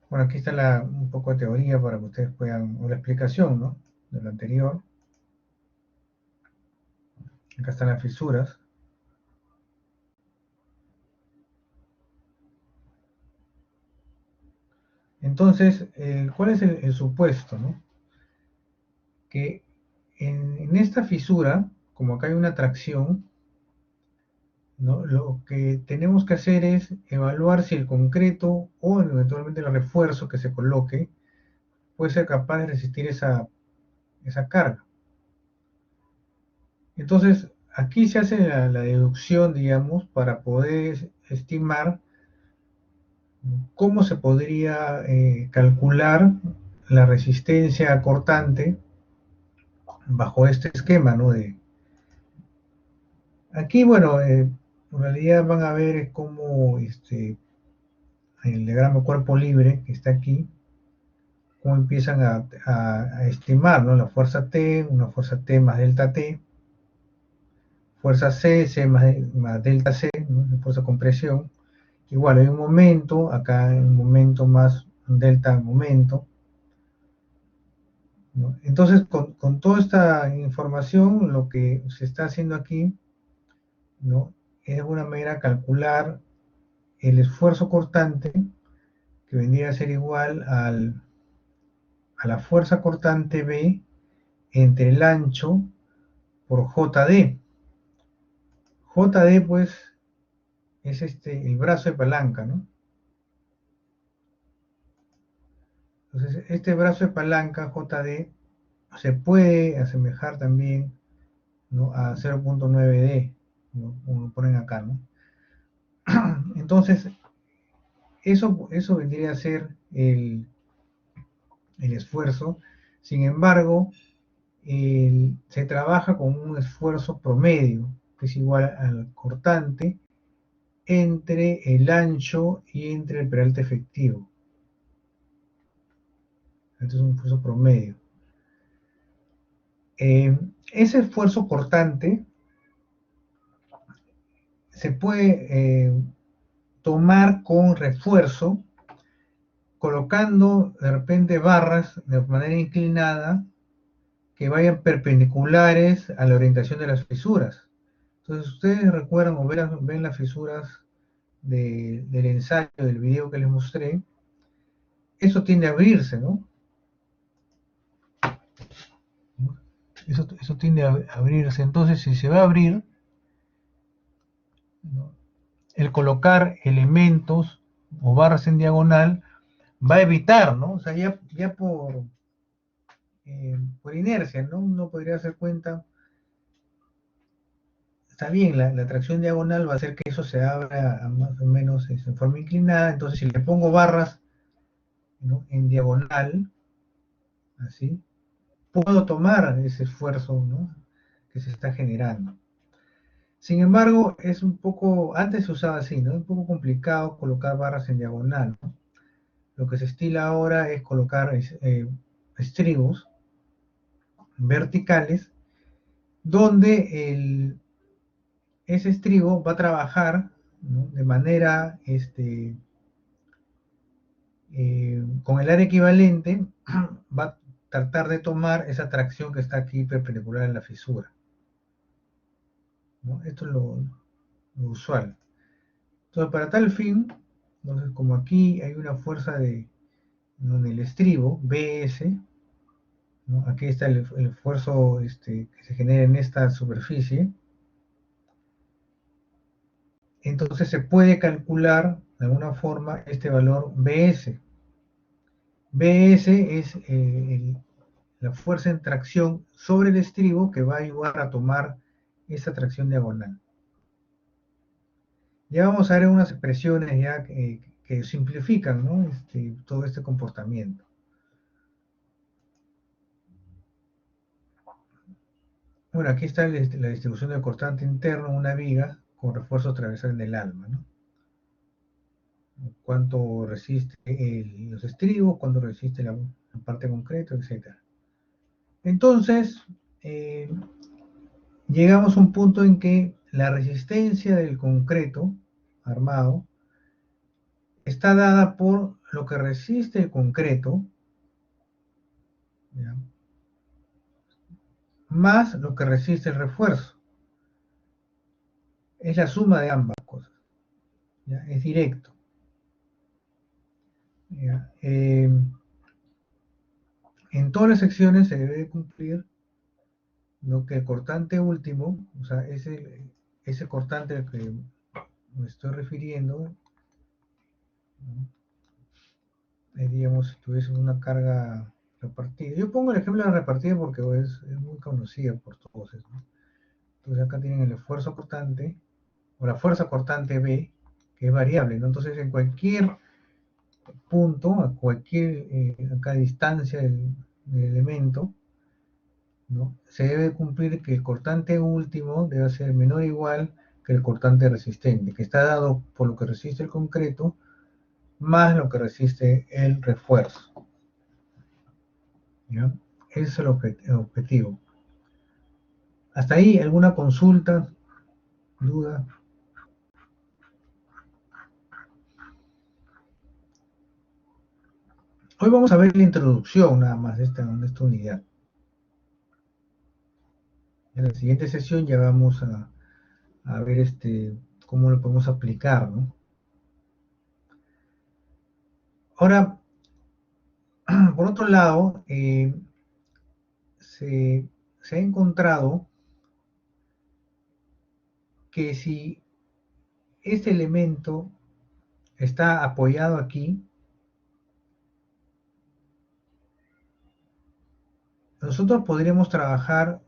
Bueno, aquí está un poco de teoría para que ustedes puedan, o la explicación, ¿no?, de lo anterior. Acá están las fisuras. Entonces, ¿cuál es el supuesto, ¿no? Que en esta fisura, como acá hay una tracción, ¿no?, lo que tenemos que hacer es evaluar si el concreto o eventualmente el refuerzo que se coloque puede ser capaz de resistir esa carga. Entonces, aquí se hace la deducción, digamos, para poder estimar cómo se podría calcular la resistencia cortante bajo este esquema, ¿no? Aquí, bueno, en realidad van a ver cómo el diagrama cuerpo libre que está aquí, cómo empiezan a estimar, ¿no? La fuerza T, una fuerza T más delta T, fuerza C, C más delta C, ¿no? La fuerza de compresión. Igual hay un momento, acá hay un momento más un delta momento, ¿no? Entonces, con toda esta información, lo que se está haciendo aquí, ¿no? Es de alguna manera calcular el esfuerzo cortante, que vendría a ser igual a la fuerza cortante B entre el ancho por JD. JD, pues, es el brazo de palanca, ¿no? Entonces, este brazo de palanca, JD, se puede asemejar también, ¿no? A 0.9D, ¿no? Como lo ponen acá, ¿no? Entonces, eso vendría a ser el esfuerzo. Sin embargo, se trabaja con un esfuerzo promedio, que es igual al cortante entre el ancho y entre el peralte efectivo. Este es un esfuerzo promedio. Ese esfuerzo cortante se puede tomar con refuerzo, colocando de repente barras de manera inclinada que vayan perpendiculares a la orientación de las fisuras. Entonces, ustedes recuerdan o ven las fisuras del ensayo, del video que les mostré, eso tiende a abrirse, ¿no? Eso tiende a abrirse. Entonces, si se va a abrir, ¿no? El colocar elementos o barras en diagonal va a evitar, ¿no? O sea, ya por inercia, ¿no? Uno podría hacer cuenta, está bien, la tracción diagonal va a hacer que eso se abra más o menos en forma inclinada, entonces si le pongo barras, ¿no? En diagonal, así, puedo tomar ese esfuerzo, ¿no? Que se está generando. Sin embargo, es un poco, antes se usaba así, ¿no? Es un poco complicado colocar barras en diagonal, ¿no? Lo que se estila ahora es colocar estribos verticales, donde ese estribo va a trabajar, ¿no? De manera, con el área equivalente, va a tratar de tomar esa tracción que está aquí perpendicular en la fisura, ¿no? Esto es lo usual. Entonces, para tal fin, entonces, como aquí hay una fuerza en el estribo, BS, ¿no? Aquí está el esfuerzo que se genera en esta superficie, entonces se puede calcular de alguna forma este valor BS. BS es la fuerza en tracción sobre el estribo que va a ayudar a tomar esta tracción diagonal. Ya vamos a ver unas expresiones ya que simplifican, ¿no? Todo este comportamiento. Bueno, aquí está la distribución del cortante interno, una viga con refuerzo transversal en el alma, ¿no? Cuánto resiste los estribos, cuánto resiste la parte concreta, etc. Entonces, llegamos a un punto en que la resistencia del concreto armado está dada por lo que resiste el concreto, ¿ya? Más lo que resiste el refuerzo. Es la suma de ambas cosas, ¿ya? Es directo, ¿ya? En todas las secciones se debe cumplir lo que el cortante último, o sea, ese cortante al que me estoy refiriendo, ¿no? Digamos, si tuviese una carga repartida. Yo pongo el ejemplo de la repartida porque es muy conocida por todos, ¿no? Entonces acá tienen el esfuerzo cortante, o la fuerza cortante B, que es variable, ¿no? Entonces en cualquier punto, a cualquier acá distancia del elemento, ¿no? Se debe cumplir que el cortante último debe ser menor o igual que el cortante resistente, que está dado por lo que resiste el concreto más lo que resiste el refuerzo. ¿Ya? Ese es el objetivo. Hasta ahí, ¿alguna consulta, duda? Hoy vamos a ver la introducción nada más de esta unidad. En la siguiente sesión ya vamos a ver cómo lo podemos aplicar, ¿no? Ahora, por otro lado, se ha encontrado que si este elemento está apoyado aquí, nosotros podríamos trabajar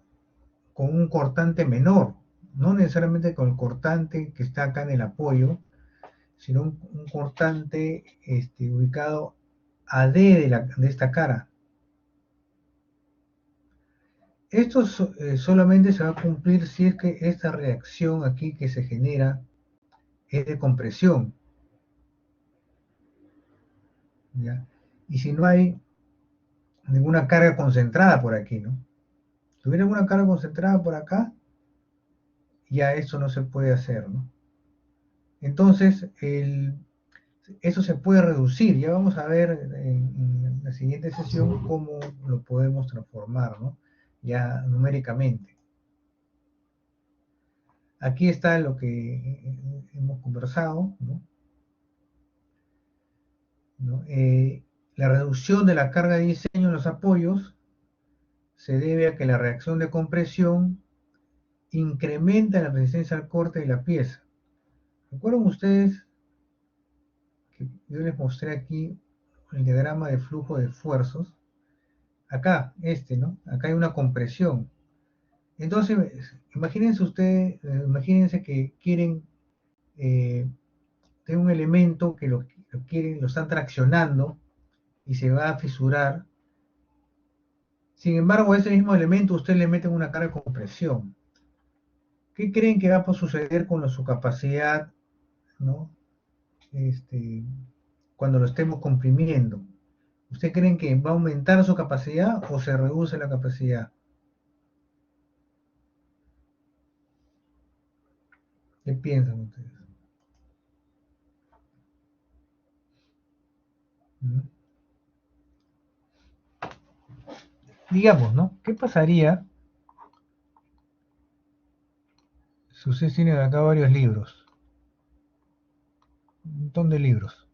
con un cortante menor, no necesariamente con el cortante que está acá en el apoyo, sino un cortante ubicado a D de esta cara. Esto solamente se va a cumplir si es que esta reacción aquí que se genera es de compresión, ¿ya? Y si no hay ninguna carga concentrada por aquí, ¿no? Si tuviera alguna carga concentrada por acá, ya eso no se puede hacer, ¿no? Entonces, eso se puede reducir. Ya vamos a ver en la siguiente sesión cómo lo podemos transformar, ¿no? Ya numéricamente. Aquí está lo que hemos conversado, ¿no? La reducción de la carga de diseño en los apoyos se debe a que la reacción de compresión incrementa la resistencia al corte de la pieza. ¿Recuerdan ustedes que yo les mostré aquí el diagrama de flujo de esfuerzos? Acá, ¿no? Acá hay una compresión. Entonces, imagínense ustedes, imagínense que quieren tener un elemento que lo están traccionando y se va a fisurar. Sin embargo, a ese mismo elemento usted le meten una carga de compresión. ¿Qué creen que va a suceder con su capacidad, ¿no? Cuando lo estemos comprimiendo? ¿Ustedes creen que va a aumentar su capacidad o se reduce la capacidad? ¿Qué piensan ustedes? Digamos, ¿no? ¿Qué pasaría si ustedes tienen acá varios libros? Un montón de libros.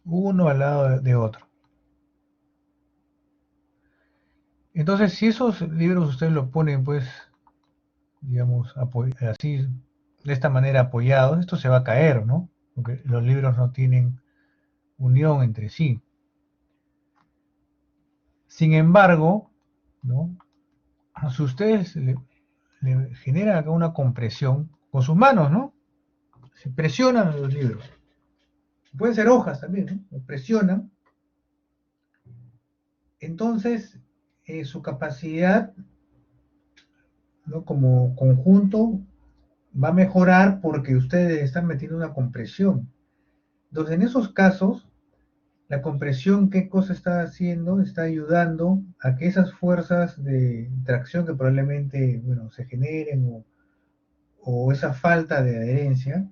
Uno al lado de otro. Entonces, si esos libros ustedes los ponen, pues, digamos, así, de esta manera apoyados, esto se va a caer, ¿no? Porque los libros no tienen unión entre sí. Sin embargo, ¿no? Si ustedes le generan acá una compresión con sus manos, ¿no? Se presionan los libros. Pueden ser hojas también, ¿no? Los presionan. Entonces, su capacidad, ¿no? Como conjunto va a mejorar porque ustedes están metiendo una compresión. Entonces, en esos casos, la compresión, ¿qué cosa está haciendo? Está ayudando a que esas fuerzas de tracción que probablemente, bueno, se generen o esa falta de adherencia,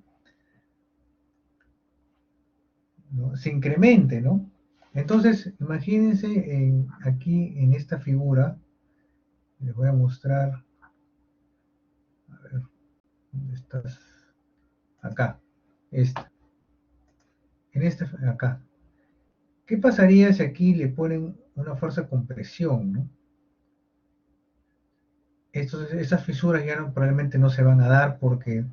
¿no? Se incremente, ¿no? Entonces, imagínense aquí en esta figura, les voy a mostrar, a ver, ¿dónde estás? Acá, acá. ¿Qué pasaría si aquí le ponen una fuerza de compresión, ¿no? Esas fisuras ya probablemente no se van a dar porque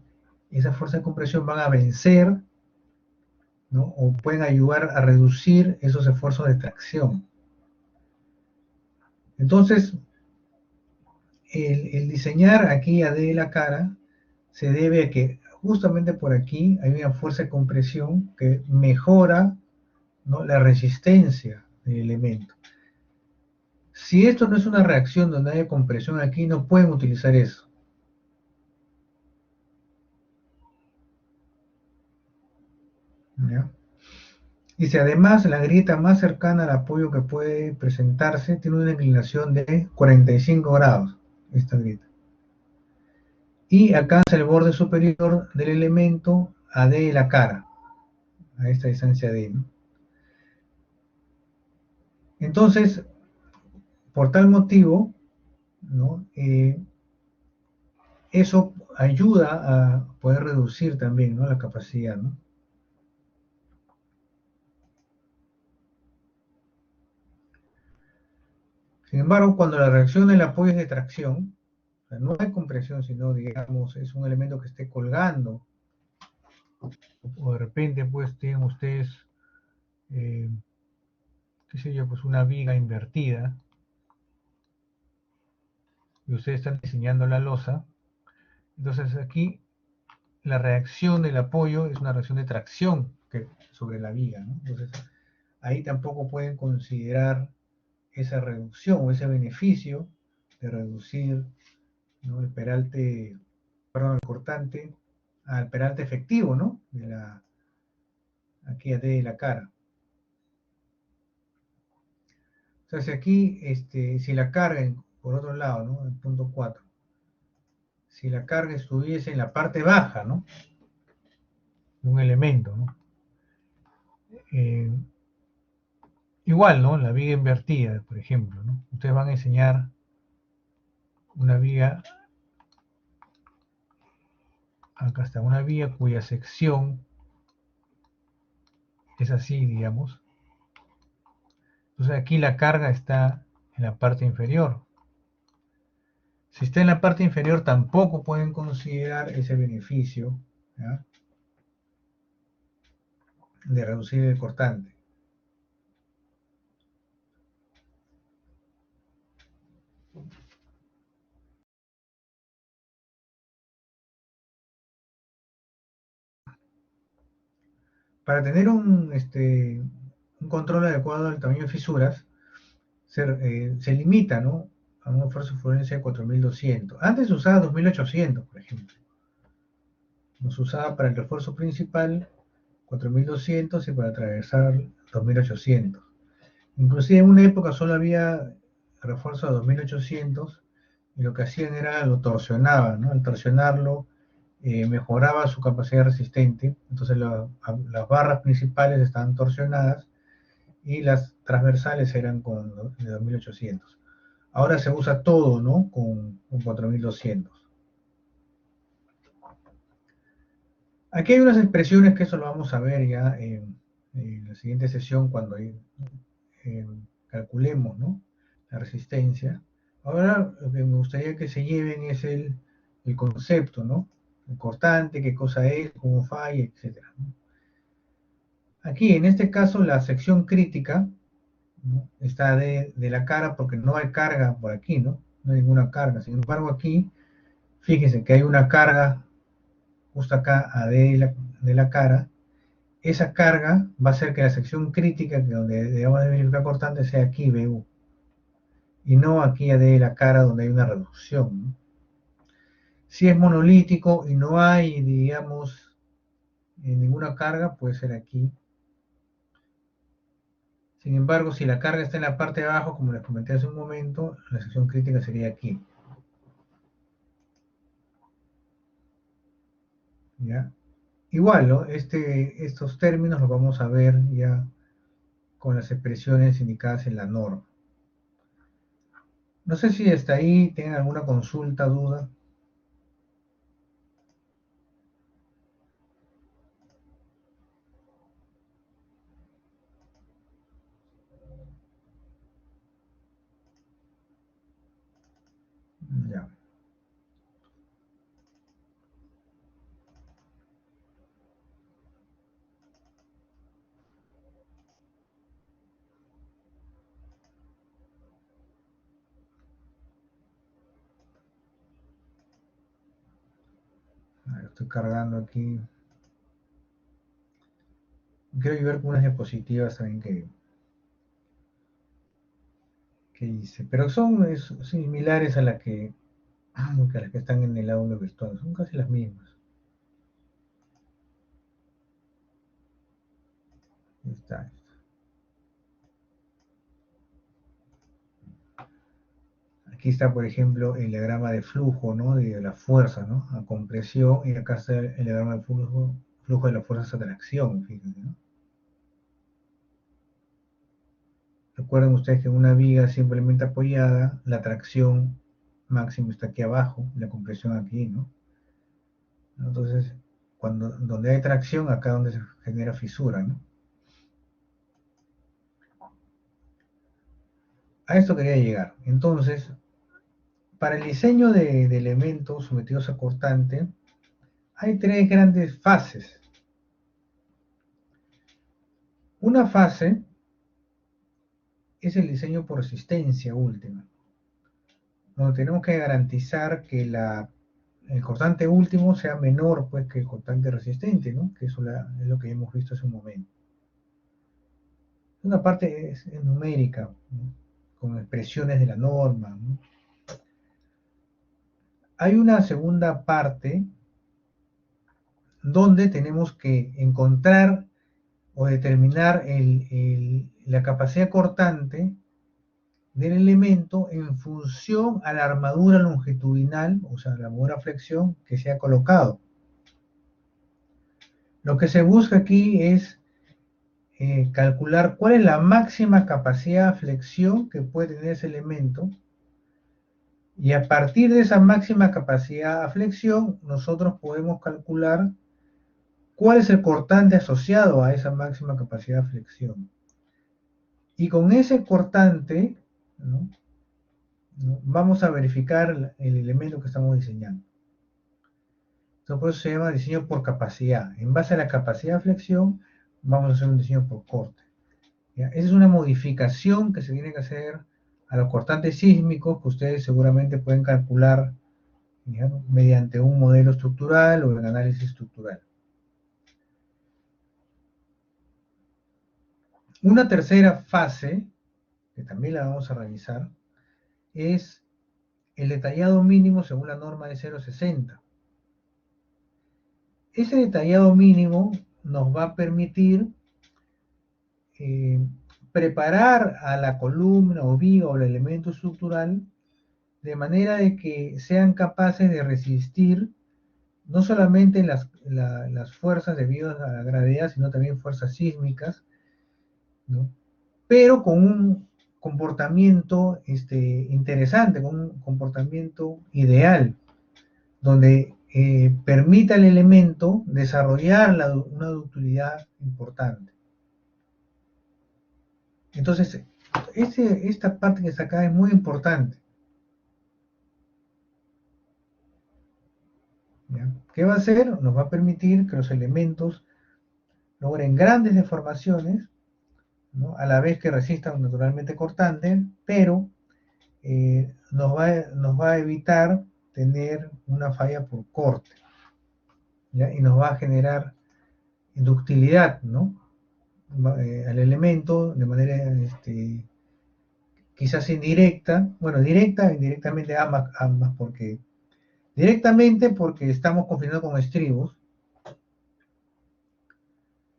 esas fuerzas de compresión van a vencer, ¿no? O pueden ayudar a reducir esos esfuerzos de tracción. Entonces, el diseñar aquí AD de la cara se debe a que justamente por aquí hay una fuerza de compresión que mejora, ¿no?, la resistencia del elemento. Si esto no es una reacción donde haya compresión aquí, no pueden utilizar eso. ¿Ya? Dice, además, la grieta más cercana al apoyo que puede presentarse tiene una inclinación de 45 grados, esta grieta. Y alcanza el borde superior del elemento AD de la cara, a esta distancia D, ¿no? Entonces, por tal motivo, ¿no?, eso ayuda a poder reducir también, ¿no?, la capacidad, ¿no? Sin embargo, cuando la reacción del apoyo es de tracción, o sea, no hay compresión, sino, digamos, es un elemento que esté colgando, o de repente, pues, tienen ustedes, qué sé yo, pues una viga invertida, y ustedes están diseñando la losa. Entonces aquí la reacción del apoyo es una reacción de tracción sobre la viga, ¿no? Entonces ahí tampoco pueden considerar esa reducción o ese beneficio de reducir, ¿no?, el peralte, perdón, el cortante al peralte efectivo, ¿no?, de la, aquí de la cara. O sea, si aquí, si la carga, por otro lado, ¿no?, el punto 4, si la carga estuviese en la parte baja, ¿no?, de un elemento, ¿no?, igual, ¿no?, la viga invertida, por ejemplo, ¿no?, ustedes van a enseñar una viga, acá está, una viga cuya sección es así, digamos. Entonces aquí la carga está en la parte inferior. Si está en la parte inferior, tampoco pueden considerar ese beneficio, ¿ya?, de reducir el cortante. Para tener un control adecuado del tamaño de fisuras, se limita, ¿no?, a una fuerza de fluencia de 4200. Antes se usaba 2800, por ejemplo. No se usaba para el refuerzo principal 4200 y para atravesar 2800. Inclusive en una época solo había refuerzo a 2800 y lo que hacían era lo torsionaban, ¿no? Al torsionarlo mejoraba su capacidad resistente, entonces las barras principales estaban torsionadas y las transversales eran de 2800. Ahora se usa todo, ¿no?, con 4200. Aquí hay unas expresiones que eso lo vamos a ver ya en la siguiente sesión cuando calculemos, ¿no?, la resistencia. Ahora lo que me gustaría que se lleven es el concepto, ¿no?, el cortante, qué cosa es, cómo falla, etc., ¿no? Aquí, en este caso, la sección crítica, ¿no?, está de la cara porque no hay carga por aquí, ¿no? No hay ninguna carga. Sin embargo, aquí, fíjense que hay una carga justo acá de la cara. Esa carga va a hacer que la sección crítica, que donde debemos de verificar cortante, sea aquí, BU, y no aquí de la cara donde hay una reducción, ¿no? Si es monolítico y no hay, digamos, ninguna carga, puede ser aquí. Sin embargo, si la carga está en la parte de abajo, como les comenté hace un momento, la sección crítica sería aquí. ¿Ya? Igual, ¿no?, estos términos los vamos a ver ya con las expresiones indicadas en la norma. No sé si hasta ahí tienen alguna consulta, duda. Ya. Estoy cargando aquí. Quiero ver unas diapositivas también que hice, pero son similares a las que están en el aula virtual, son casi las mismas. Ahí está. Aquí está, por ejemplo, el diagrama de flujo, ¿no? De la fuerza, ¿no? A compresión, y acá está el diagrama de flujo de las fuerzas a tracción, fíjense, ¿no? Recuerden ustedes que en una viga simplemente apoyada, la tracción máxima está aquí abajo, la compresión aquí, ¿no? Entonces, donde hay tracción, acá donde se genera fisura, ¿no? A esto quería llegar. Entonces, para el diseño de elementos sometidos a cortante, hay tres grandes fases. Una fase es el diseño por resistencia última, donde tenemos que garantizar que el cortante último sea menor, pues, que el cortante resistente, ¿no? Que eso es lo que hemos visto hace un momento. Una parte es numérica, ¿no? Con expresiones de la norma, ¿no? Hay una segunda parte donde tenemos que encontrar o determinar la capacidad cortante del elemento en función a la armadura longitudinal, o sea, la armadura flexión que se ha colocado. Lo que se busca aquí es calcular cuál es la máxima capacidad de flexión que puede tener ese elemento, y a partir de esa máxima capacidad de flexión nosotros podemos calcular cuál es el cortante asociado a esa máxima capacidad de flexión. Y con ese cortante, ¿no? Vamos a verificar el elemento que estamos diseñando. Entonces, por eso se llama diseño por capacidad. En base a la capacidad de flexión, vamos a hacer un diseño por corte. ¿Ya? Esa es una modificación que se tiene que hacer a los cortantes sísmicos que ustedes seguramente pueden calcular, ¿ya?, mediante un modelo estructural o en análisis estructural. Una tercera fase, que también la vamos a revisar, es el detallado mínimo según la norma de 0.60. Ese detallado mínimo nos va a permitir preparar a la columna o viga o el elemento estructural de manera de que sean capaces de resistir no solamente las fuerzas debido a la gravedad, sino también fuerzas sísmicas, ¿no? Pero con un comportamiento interesante, con un comportamiento ideal, donde permita al elemento desarrollar una ductilidad importante. Entonces, esta parte que está acá es muy importante. ¿Ya? ¿Qué va a hacer? Nos va a permitir que los elementos logren grandes deformaciones, ¿no?, a la vez que resistan naturalmente cortante, pero nos va a evitar tener una falla por corte, ¿ya? Y nos va a generar ductilidad, ¿no?, al elemento de manera quizás indirecta, bueno, directa e indirectamente ambas, porque directamente porque estamos confinando con estribos,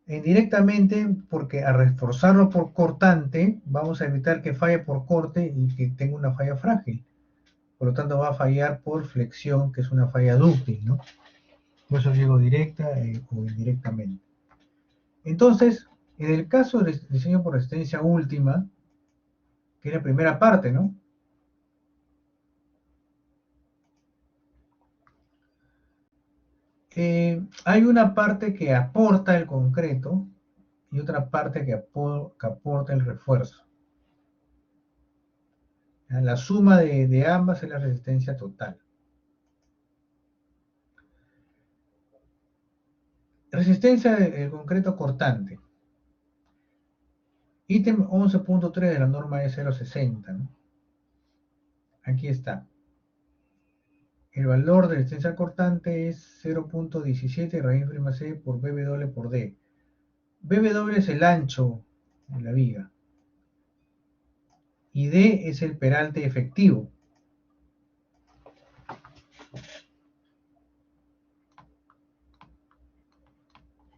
e indirectamente porque al reforzarlo por cortante vamos a evitar que falle por corte y que tenga una falla frágil. Por lo tanto va a fallar por flexión, que es una falla dúctil, ¿no? Por eso digo directa o indirectamente. Entonces, en el caso del diseño por resistencia última, que es la primera parte, ¿no?, hay una parte que aporta el concreto y otra parte que aporta el refuerzo. La suma de ambas es la resistencia total. Resistencia del concreto cortante. Ítem 11.3 de la norma E060, ¿no? Aquí está. el valor de resistencia cortante es 0.17 raíz prima C por BW por D. BW es el ancho de la viga y D es el peralte efectivo.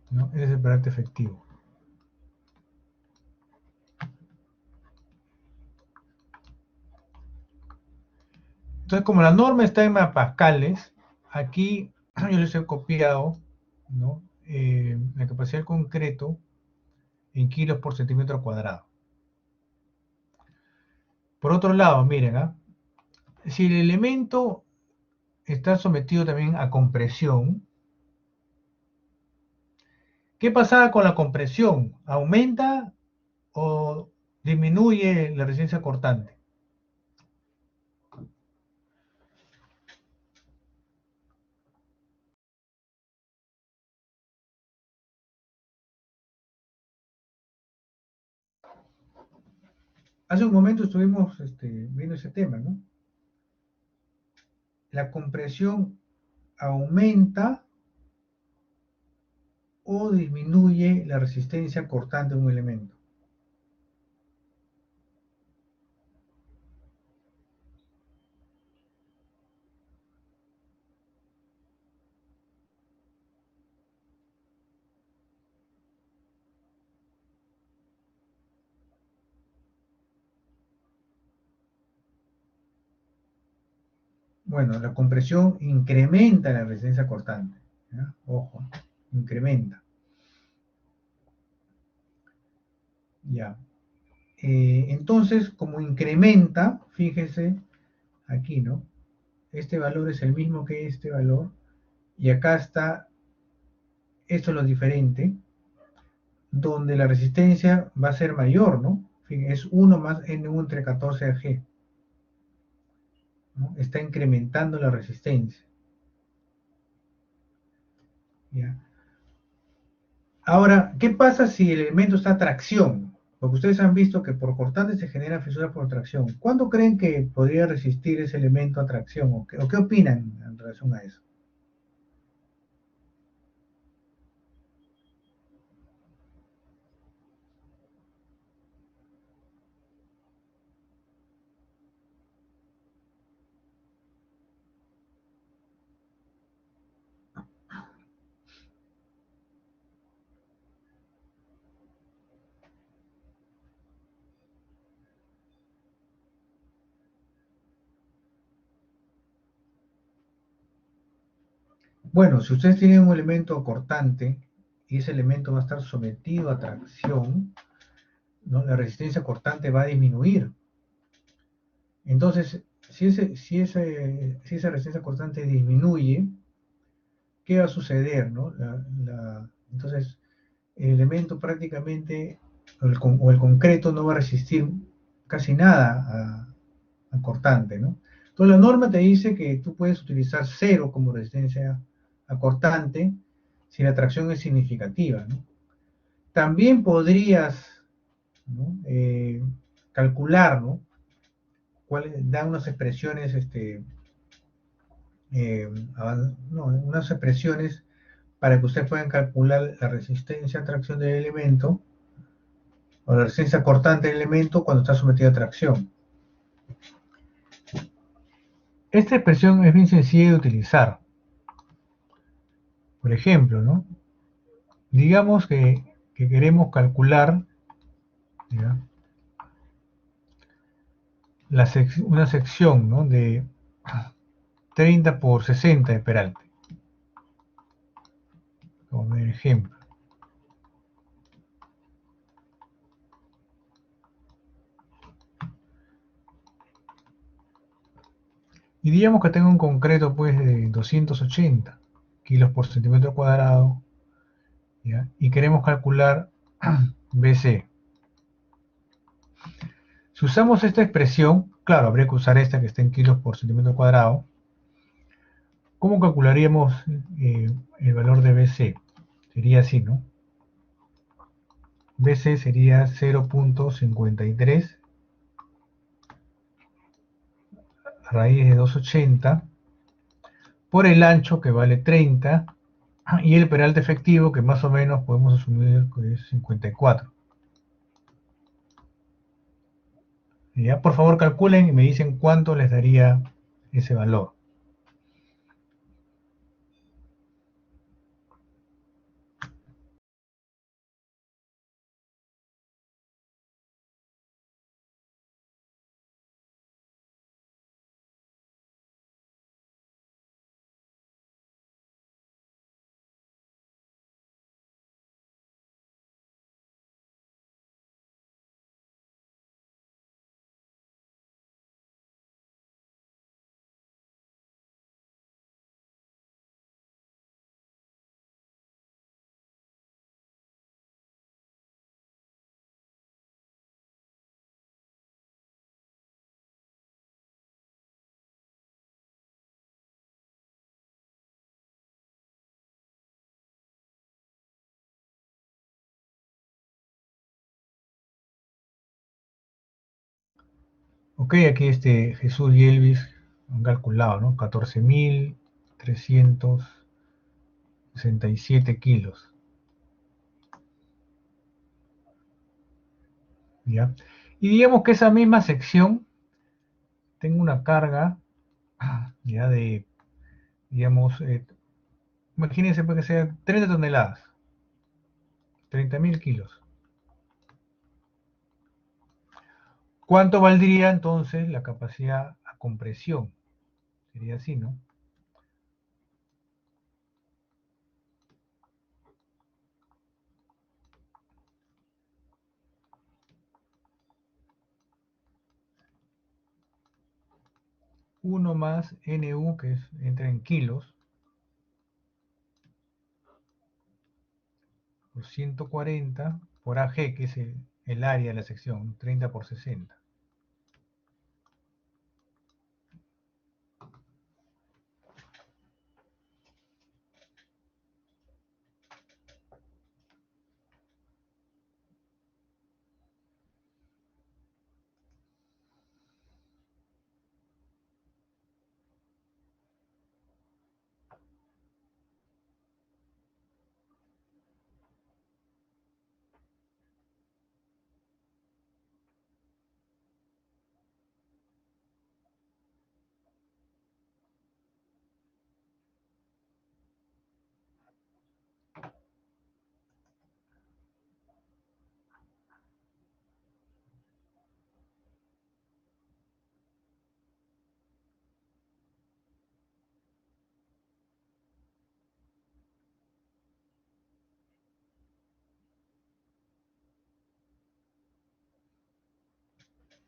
¿No? Ese es el peralte efectivo. Entonces, como la norma está en megapascales, aquí yo les he copiado, ¿no? La capacidad del concreto en kilos por centímetro cuadrado. Por otro lado, miren, si el elemento está sometido también a compresión, ¿qué pasa con la compresión? ¿Aumenta o disminuye la resistencia cortante? Hace un momento estuvimos viendo ese tema, ¿no? La compresión aumenta o disminuye la resistencia cortante de un elemento. Bueno, la compresión incrementa la resistencia cortante. ¿Ya? Ojo, incrementa. Ya. Entonces, como incrementa, fíjese aquí, ¿no? Este valor es el mismo que este valor. Y acá está, esto es lo diferente, donde la resistencia va a ser mayor, ¿no? Es 1 más N1 entre 14 Ag. ¿No? Está incrementando la resistencia. ¿Ya? Ahora, ¿qué pasa si el elemento está a tracción? Porque ustedes han visto que por cortante se genera fisura por tracción. ¿Cuánto creen que podría resistir ese elemento a tracción? ¿O qué opinan en relación a eso? Bueno, si ustedes tienen un elemento cortante y ese elemento va a estar sometido a tracción, ¿no? La resistencia cortante va a disminuir. Entonces, si esa resistencia cortante disminuye, ¿qué va a suceder? ¿No? Entonces, el elemento prácticamente, o el concreto no va a resistir casi nada a cortante, ¿no? Entonces, la norma te dice que tú puedes utilizar cero como resistencia a cortante si la tracción es significativa, ¿no? También podrías, ¿no? Calcular, ¿no? Da unas expresiones, unas expresiones para que ustedes puedan calcular la resistencia a tracción del elemento o la resistencia cortante del elemento cuando está sometido a tracción. Esta expresión es bien sencilla de utilizar. Por ejemplo, ¿no? Digamos que queremos calcular, ¿ya? Una sección, ¿no? De 30 por 60 de peralte. Como ejemplo. Y digamos que tengo un concreto pues de 280 kilos por centímetro cuadrado, ¿ya? Y queremos calcular BC. Si usamos esta expresión, claro, habría que usar esta que está en kilos por centímetro cuadrado. ¿Cómo calcularíamos el valor de BC? Sería así, ¿no? BC sería 0.53 raíz de 280 por el ancho, que vale 30, y el peralte efectivo, que más o menos podemos asumir que es 54. Ya, por favor calculen y me dicen cuánto les daría ese valor. Ok, aquí Jesús y Elvis han calculado, ¿no? 14.367 kilos. ¿Ya? Y digamos que esa misma sección tengo una carga ya de, digamos, imagínense pues, que sea 30 toneladas, 30.000 kilos. ¿Cuánto valdría entonces la capacidad a compresión? Sería así, ¿no? Uno más NU, que entra en kilos, por 140 por AG, que es el área de la sección, 30 por 60.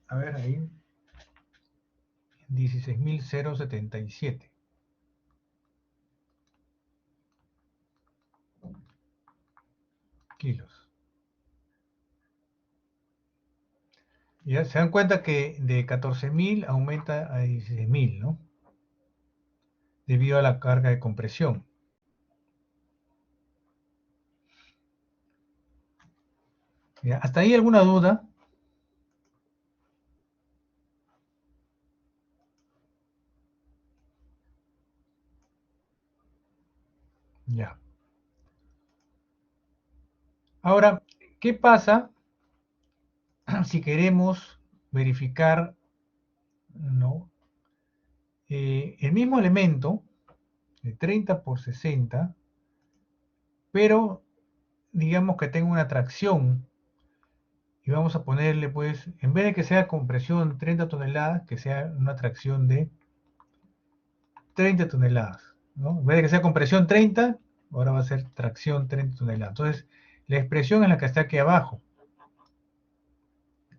A ver, ahí, 16.077 kilos. Ya se dan cuenta que de 14.000 aumenta a 16.000, ¿no? Debido a la carga de compresión. ¿Ya? ¿Hasta ahí alguna duda? Ya. Ahora, ¿qué pasa si queremos verificar, ¿no? El mismo elemento de 30 por 60, pero digamos que tenga una tracción y vamos a ponerle, pues, en vez de que sea compresión 30 toneladas, que sea una tracción de 30 toneladas, ¿no? En vez de que sea compresión 30, ahora va a ser tracción 30 toneladas. Entonces, la expresión es la que está aquí abajo,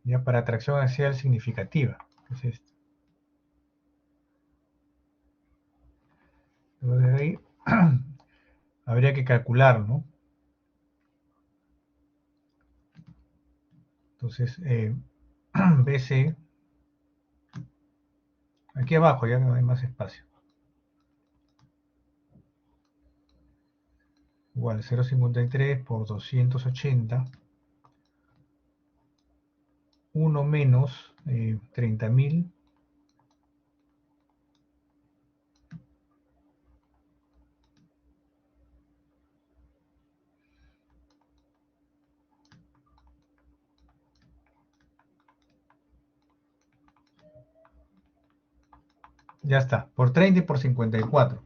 ya para tracción axial significativa, que es esta. Entonces, ahí habría que calcular, ¿no? Entonces, BC, aquí abajo ya no hay más espacio. Igual 0,53 por 280, 1 menos 30.000 Ya está, por 30 y por 54.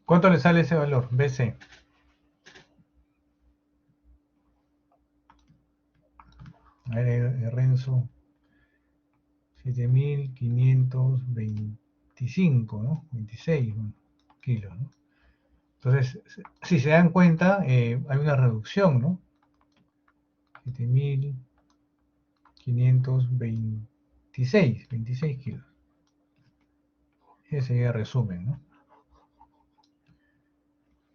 ¿Cuánto le sale ese valor? BC. A ver, Renzo. 7.525, ¿no? 26 kilos, ¿no? Entonces, si se dan cuenta, hay una reducción, ¿no? 7.526, 26 kilos. Ese sería el resumen, ¿no?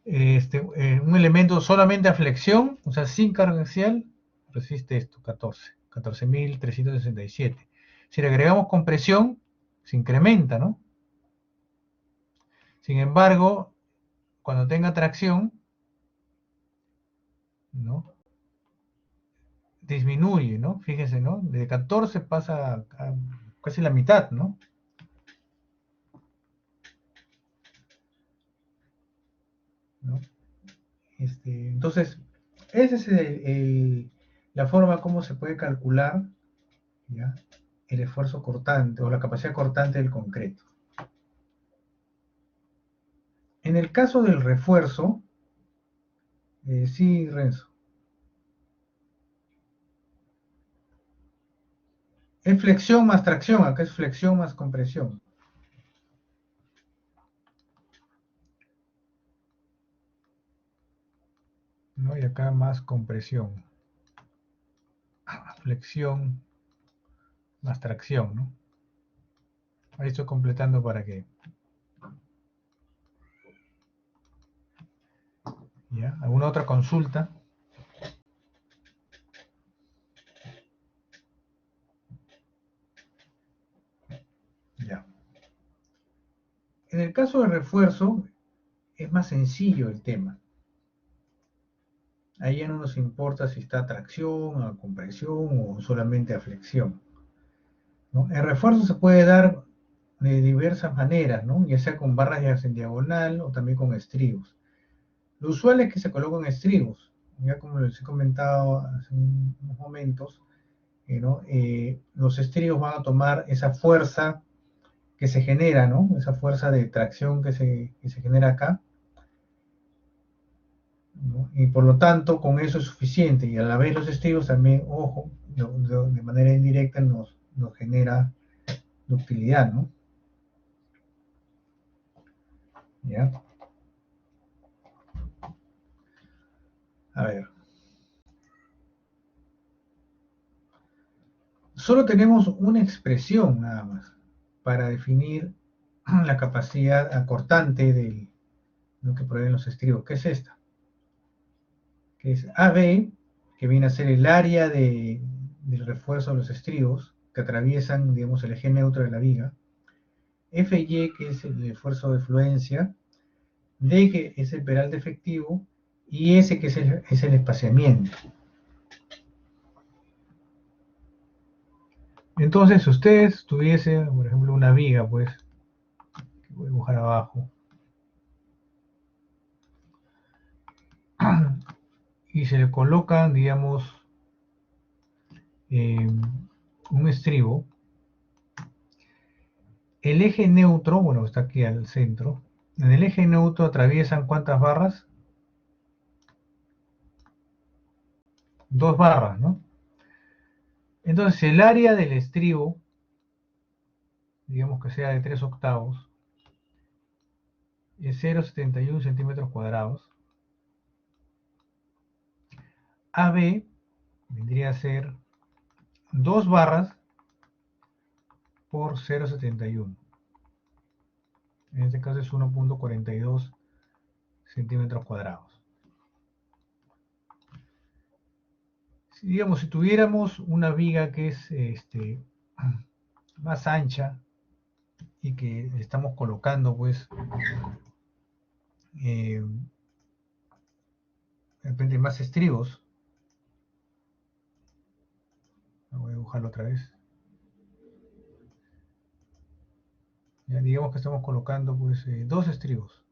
Un elemento solamente a flexión, o sea, sin carga axial, resiste esto, 14.367. Si le agregamos compresión, se incrementa, ¿no? Sin embargo, cuando tenga tracción, ¿no? Disminuye, ¿no? Fíjense, ¿no? De 14 pasa a casi la mitad, ¿no? ¿No? Entonces, esa es la forma como se puede calcular, ¿ya?, el esfuerzo cortante o la capacidad cortante del concreto. En el caso del refuerzo, sí, Renzo, es flexión más tracción, acá es flexión más compresión. ¿No? Y acá más compresión. Flexión más tracción, ¿no? Ahí estoy completando para que... ¿Ya? ¿Alguna otra consulta? Ya. En el caso del refuerzo, es más sencillo el tema. Ahí ya no nos importa si está a tracción, a compresión o solamente a flexión, ¿no? El refuerzo se puede dar de diversas maneras, ¿no? Ya sea con barras en diagonal o también con estribos. Lo usual es que se colocan estribos, ya como les he comentado hace unos momentos, ¿no? Los estribos van a tomar esa fuerza que se genera, ¿no? Esa fuerza de tracción que se genera acá, ¿no? Y por lo tanto, con eso es suficiente. Y a la vez los estribos también, ojo, de manera indirecta nos genera ductilidad, ¿no? ¿Ya? A ver. Solo tenemos una expresión nada más para definir la capacidad acortante de lo que proveen los estribos, que es esta, que es AB, que viene a ser el área del refuerzo de los estribos que atraviesan, digamos, el eje neutro de la viga, FY, que es el esfuerzo de fluencia, D, que es el peralte efectivo, y S, que es el espaciamiento. Entonces, si ustedes tuviesen, por ejemplo, una viga, pues, que voy a dibujar abajo, y se le colocan, digamos, un estribo, el eje neutro, bueno, está aquí al centro, en el eje neutro atraviesan ¿cuántas barras? 2 barras, ¿no? Entonces el área del estribo, digamos que sea de 3 octavos, es 0,71 centímetros cuadrados. AB vendría a ser 2 barras por 0,71. En este caso es 1,42 centímetros cuadrados. Digamos, si tuviéramos una viga que es más ancha y que estamos colocando, pues, de repente más estribos, voy a dibujarlo otra vez. Ya, digamos que estamos colocando, pues, 2 estribos.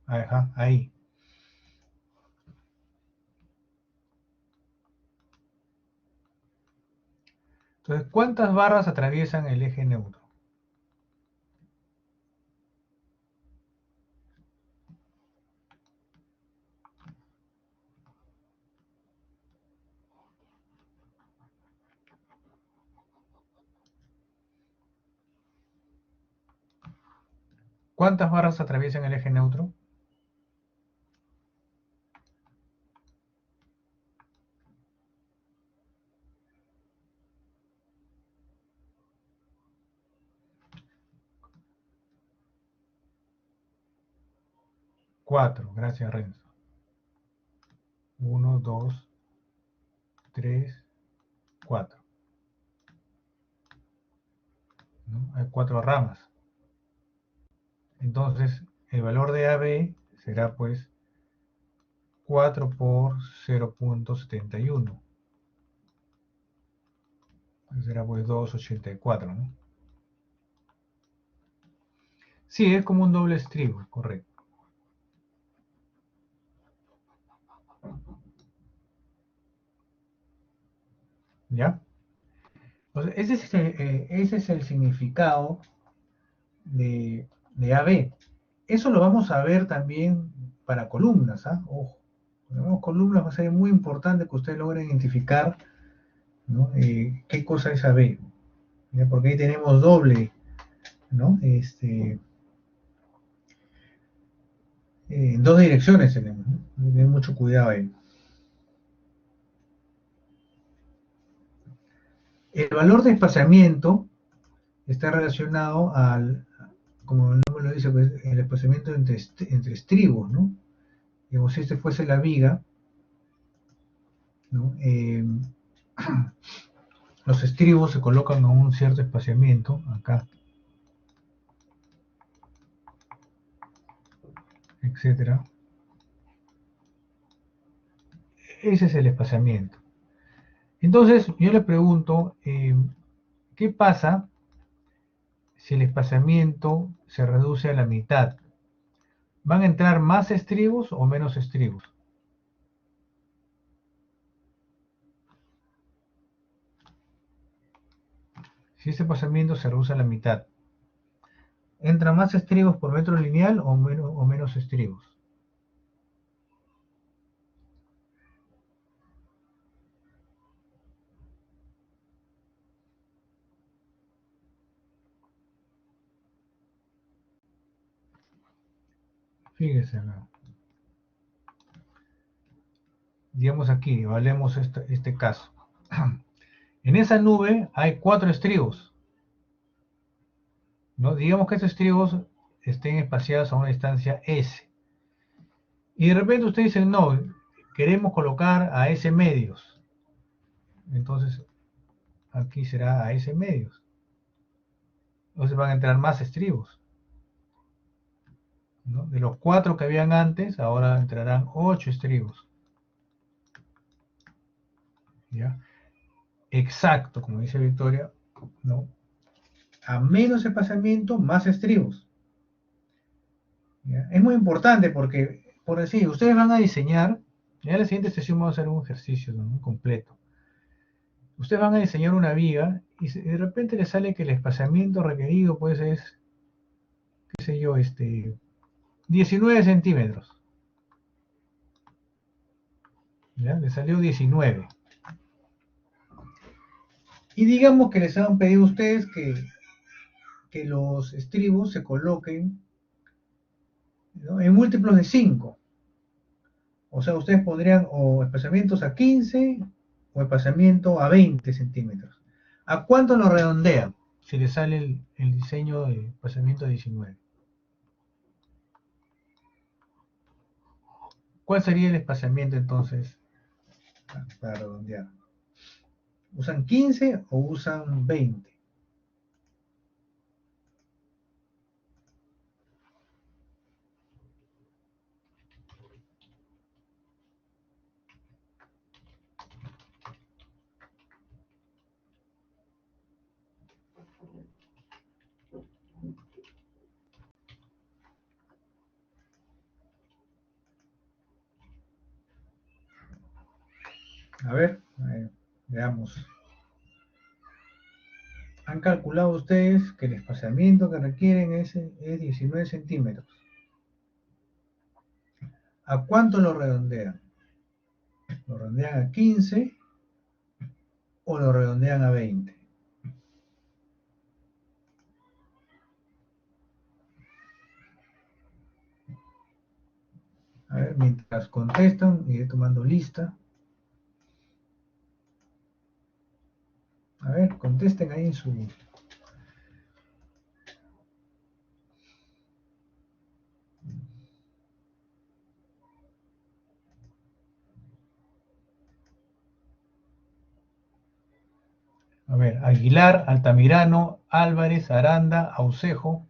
Ajá, ahí. Entonces, ¿cuántas barras atraviesan el eje neutro? ¿Cuántas barras atraviesan el eje neutro? Cuatro, gracias Renzo. 1, 2, 3, 4. ¿No? Hay 4 ramas. Entonces, el valor de AB será pues 4 por 0,71. Será pues 2,84, ¿no? Sí, es como un doble estribo, correcto. ¿Ya? Entonces, ese es el significado de AB. Eso lo vamos a ver también para columnas, ¿ah? Ojo. Cuando vemos columnas va a ser muy importante que ustedes logren identificar, ¿no? Qué cosa es AB. ¿Ya? Porque ahí tenemos doble, ¿no? En dos direcciones tenemos, ¿no? Hay que tener mucho cuidado ahí. El valor de espaciamiento está relacionado al, como el nombre lo dice, pues, el espaciamiento entre estribos, ¿no? Digamos, si este fuese la viga, ¿no? Los estribos se colocan a un cierto espaciamiento, acá, etcétera. Ese es el espaciamiento. Entonces, yo le pregunto, ¿qué pasa si el espaciamiento se reduce a la mitad? ¿Van a entrar más estribos o menos estribos? Si este espaciamiento se reduce a la mitad, ¿entra más estribos por metro lineal o menos estribos? Fíjense acá. Digamos aquí, evaluemos este caso. En esa nube hay 4 estribos, ¿no? Digamos que estos estribos estén espaciados a una distancia S. Y de repente ustedes dicen, no, queremos colocar a S medios. Entonces, aquí será a S medios. Entonces van a entrar más estribos, ¿no? De los 4 que habían antes, ahora entrarán 8 estribos. ¿Ya? Exacto, como dice Victoria, ¿no? A menos espaciamiento, más estribos. ¿Ya? Es muy importante porque, por decir, ustedes van a diseñar, ya en la siguiente sesión vamos a hacer un ejercicio, ¿no?, un completo. Ustedes van a diseñar una viga y de repente les sale que el espaciamiento requerido pues es, qué sé yo, 19 centímetros. ¿Ya? Le salió 19. Y digamos que les han pedido a ustedes que los estribos se coloquen, ¿no?, en múltiplos de 5. O sea, ustedes pondrían o espaciamientos a 15 o espaciamiento a 20 centímetros. ¿A cuánto lo redondean si les sale el diseño de espaciamiento 19? ¿Cuál sería el espaciamiento entonces para redondear? ¿Usan 15 o usan 20? A ver, veamos. Han calculado ustedes que el espaciamiento que requieren es 19 centímetros. ¿A cuánto lo redondean? ¿Lo redondean a 15 o lo redondean a 20? A ver, mientras contestan, iré tomando lista. A ver, contesten ahí en su... A ver, Aguilar, Altamirano, Álvarez, Aranda, Aucejo.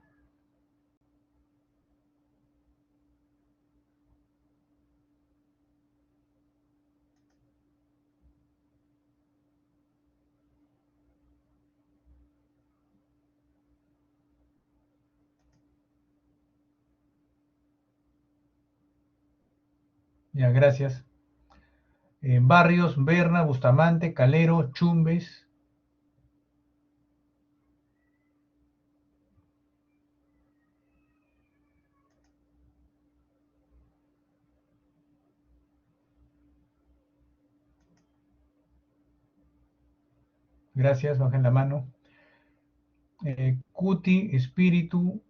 Ya, gracias. Barrios, Berna, Bustamante, Calero, Chumbes. Gracias, bajen la mano. Cuti, Espíritu,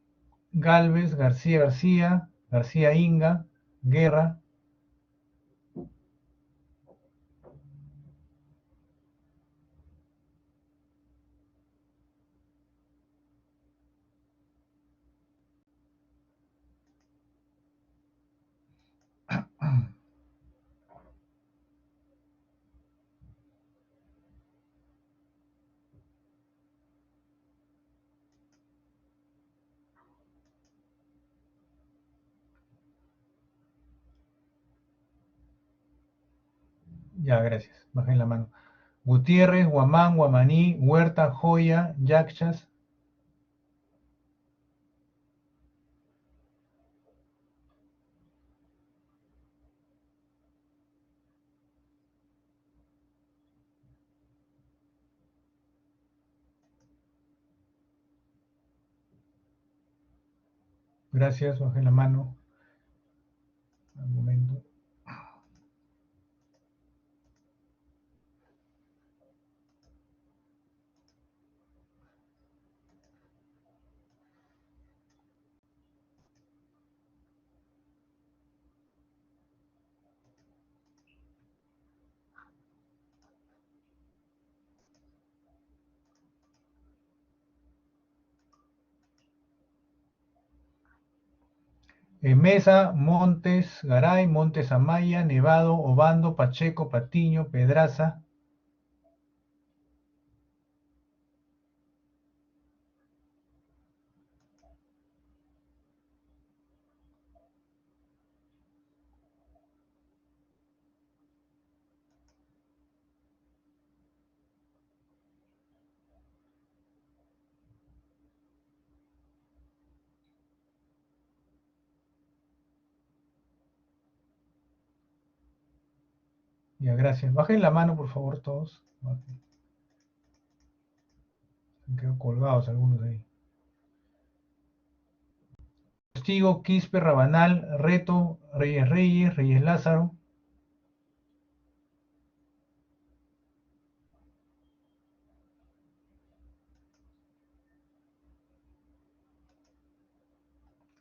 Galvez, García García, García Inga, Guerra. Ya, gracias, bajen la mano. Gutiérrez, Guamán, Guamaní, Huerta, Joya, Yaxchas. Gracias, bajen la mano. Un momento. Mesa, Montes, Garay, Montes Amaya, Nevado, Obando, Pacheco, Patiño, Pedraza. Ya, gracias. Bajen la mano, por favor, todos. Bajen. Se han quedado colgados algunos de ahí. Testigo, Quispe, Rabanal, Reto, Reyes Reyes, Reyes Lázaro.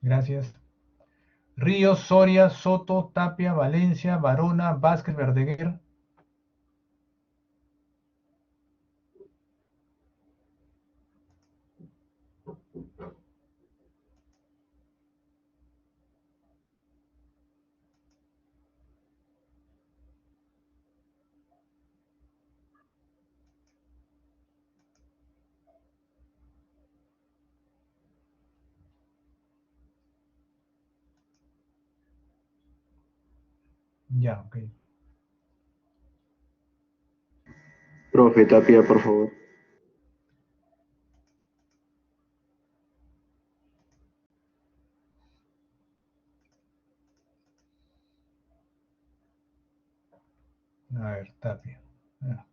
Gracias. Ríos, Soria, Soto, Tapia, Valencia, Varona, Vázquez, Verdeguer. Ya, ok. Profe Tapia, por favor. A ver, Tapia. Ya.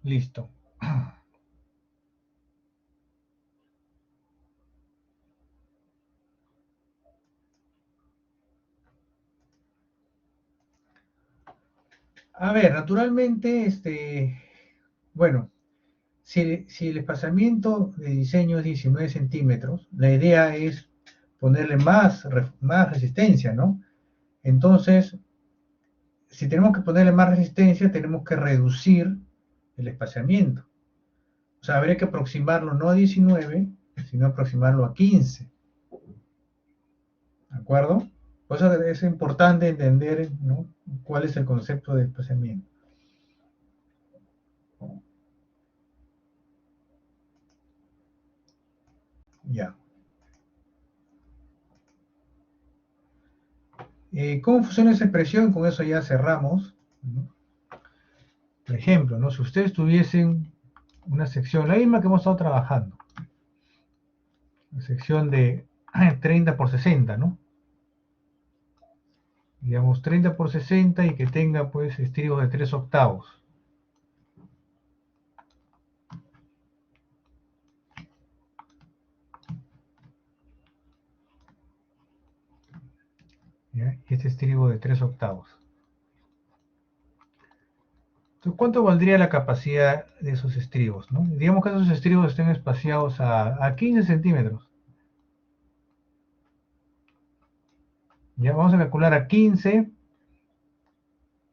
Listo. A ver, naturalmente, bueno, si el espaciamiento de diseño es 19 centímetros, la idea es ponerle más resistencia, ¿no? Entonces, si tenemos que ponerle más resistencia, tenemos que reducir el espaciamiento. O sea, habría que aproximarlo no a 19, sino aproximarlo a 15. ¿De acuerdo? Por eso es importante entender, ¿no?, cuál es el concepto de espaciamiento. Ya. ¿Cómo funciona esa expresión? Con eso ya cerramos, ¿no? Por ejemplo, ¿no?, si ustedes tuviesen una sección, la misma que hemos estado trabajando, la sección de 30 por 60, ¿no? Digamos 30 por 60 y que tenga pues estribos de 3 octavos. ¿Ya? Y este estribo de 3 octavos. Entonces, ¿cuánto valdría la capacidad de esos estribos, ¿no? Digamos que esos estribos estén espaciados a 15 centímetros. Ya vamos a calcular a 15,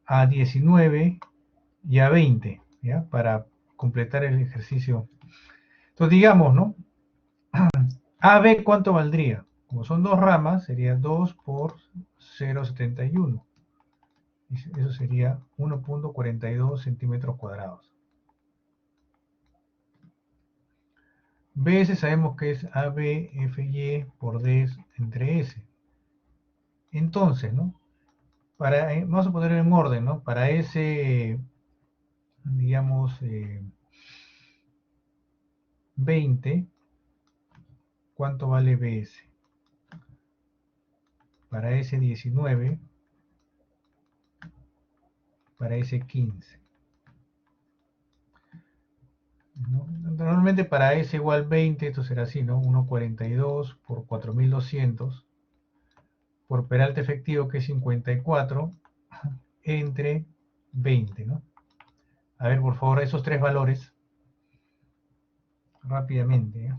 a 19 y a 20, ¿ya? Para completar el ejercicio. Entonces, digamos, ¿no? AB, ¿cuánto valdría? Como son dos ramas, sería 2 por 0,71. Eso sería 1,42 centímetros cuadrados. BS sabemos que es ABFY por D entre S. Entonces, ¿no? Vamos a poner en orden, ¿no? Para ese, digamos, 20, ¿cuánto vale BS? Para ese 19, para ese 15. ¿No? Normalmente para S igual 20, esto será así, ¿no? 1,42 por 4.200 por peralte efectivo, que es 54, entre 20, ¿no? A ver, por favor, esos tres valores, rápidamente, ¿eh?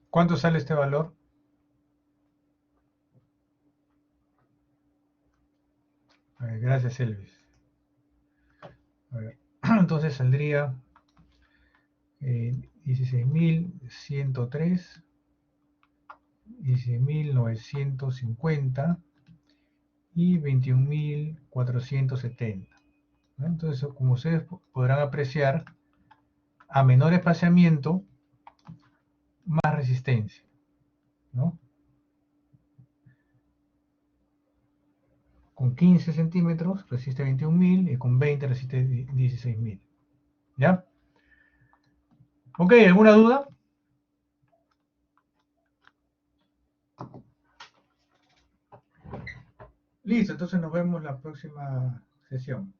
¿Cuánto sale este valor? A ver, gracias, Elvis. A ver, entonces saldría 16.103, 16.950 y 21.470. ¿No? Entonces, como ustedes podrán apreciar, a menor espaciamiento, más resistencia, ¿no? Con 15 centímetros resiste 21.000 y con 20 resiste 16.000. ¿Ya? Ok, ¿alguna duda? Listo, entonces nos vemos la próxima sesión.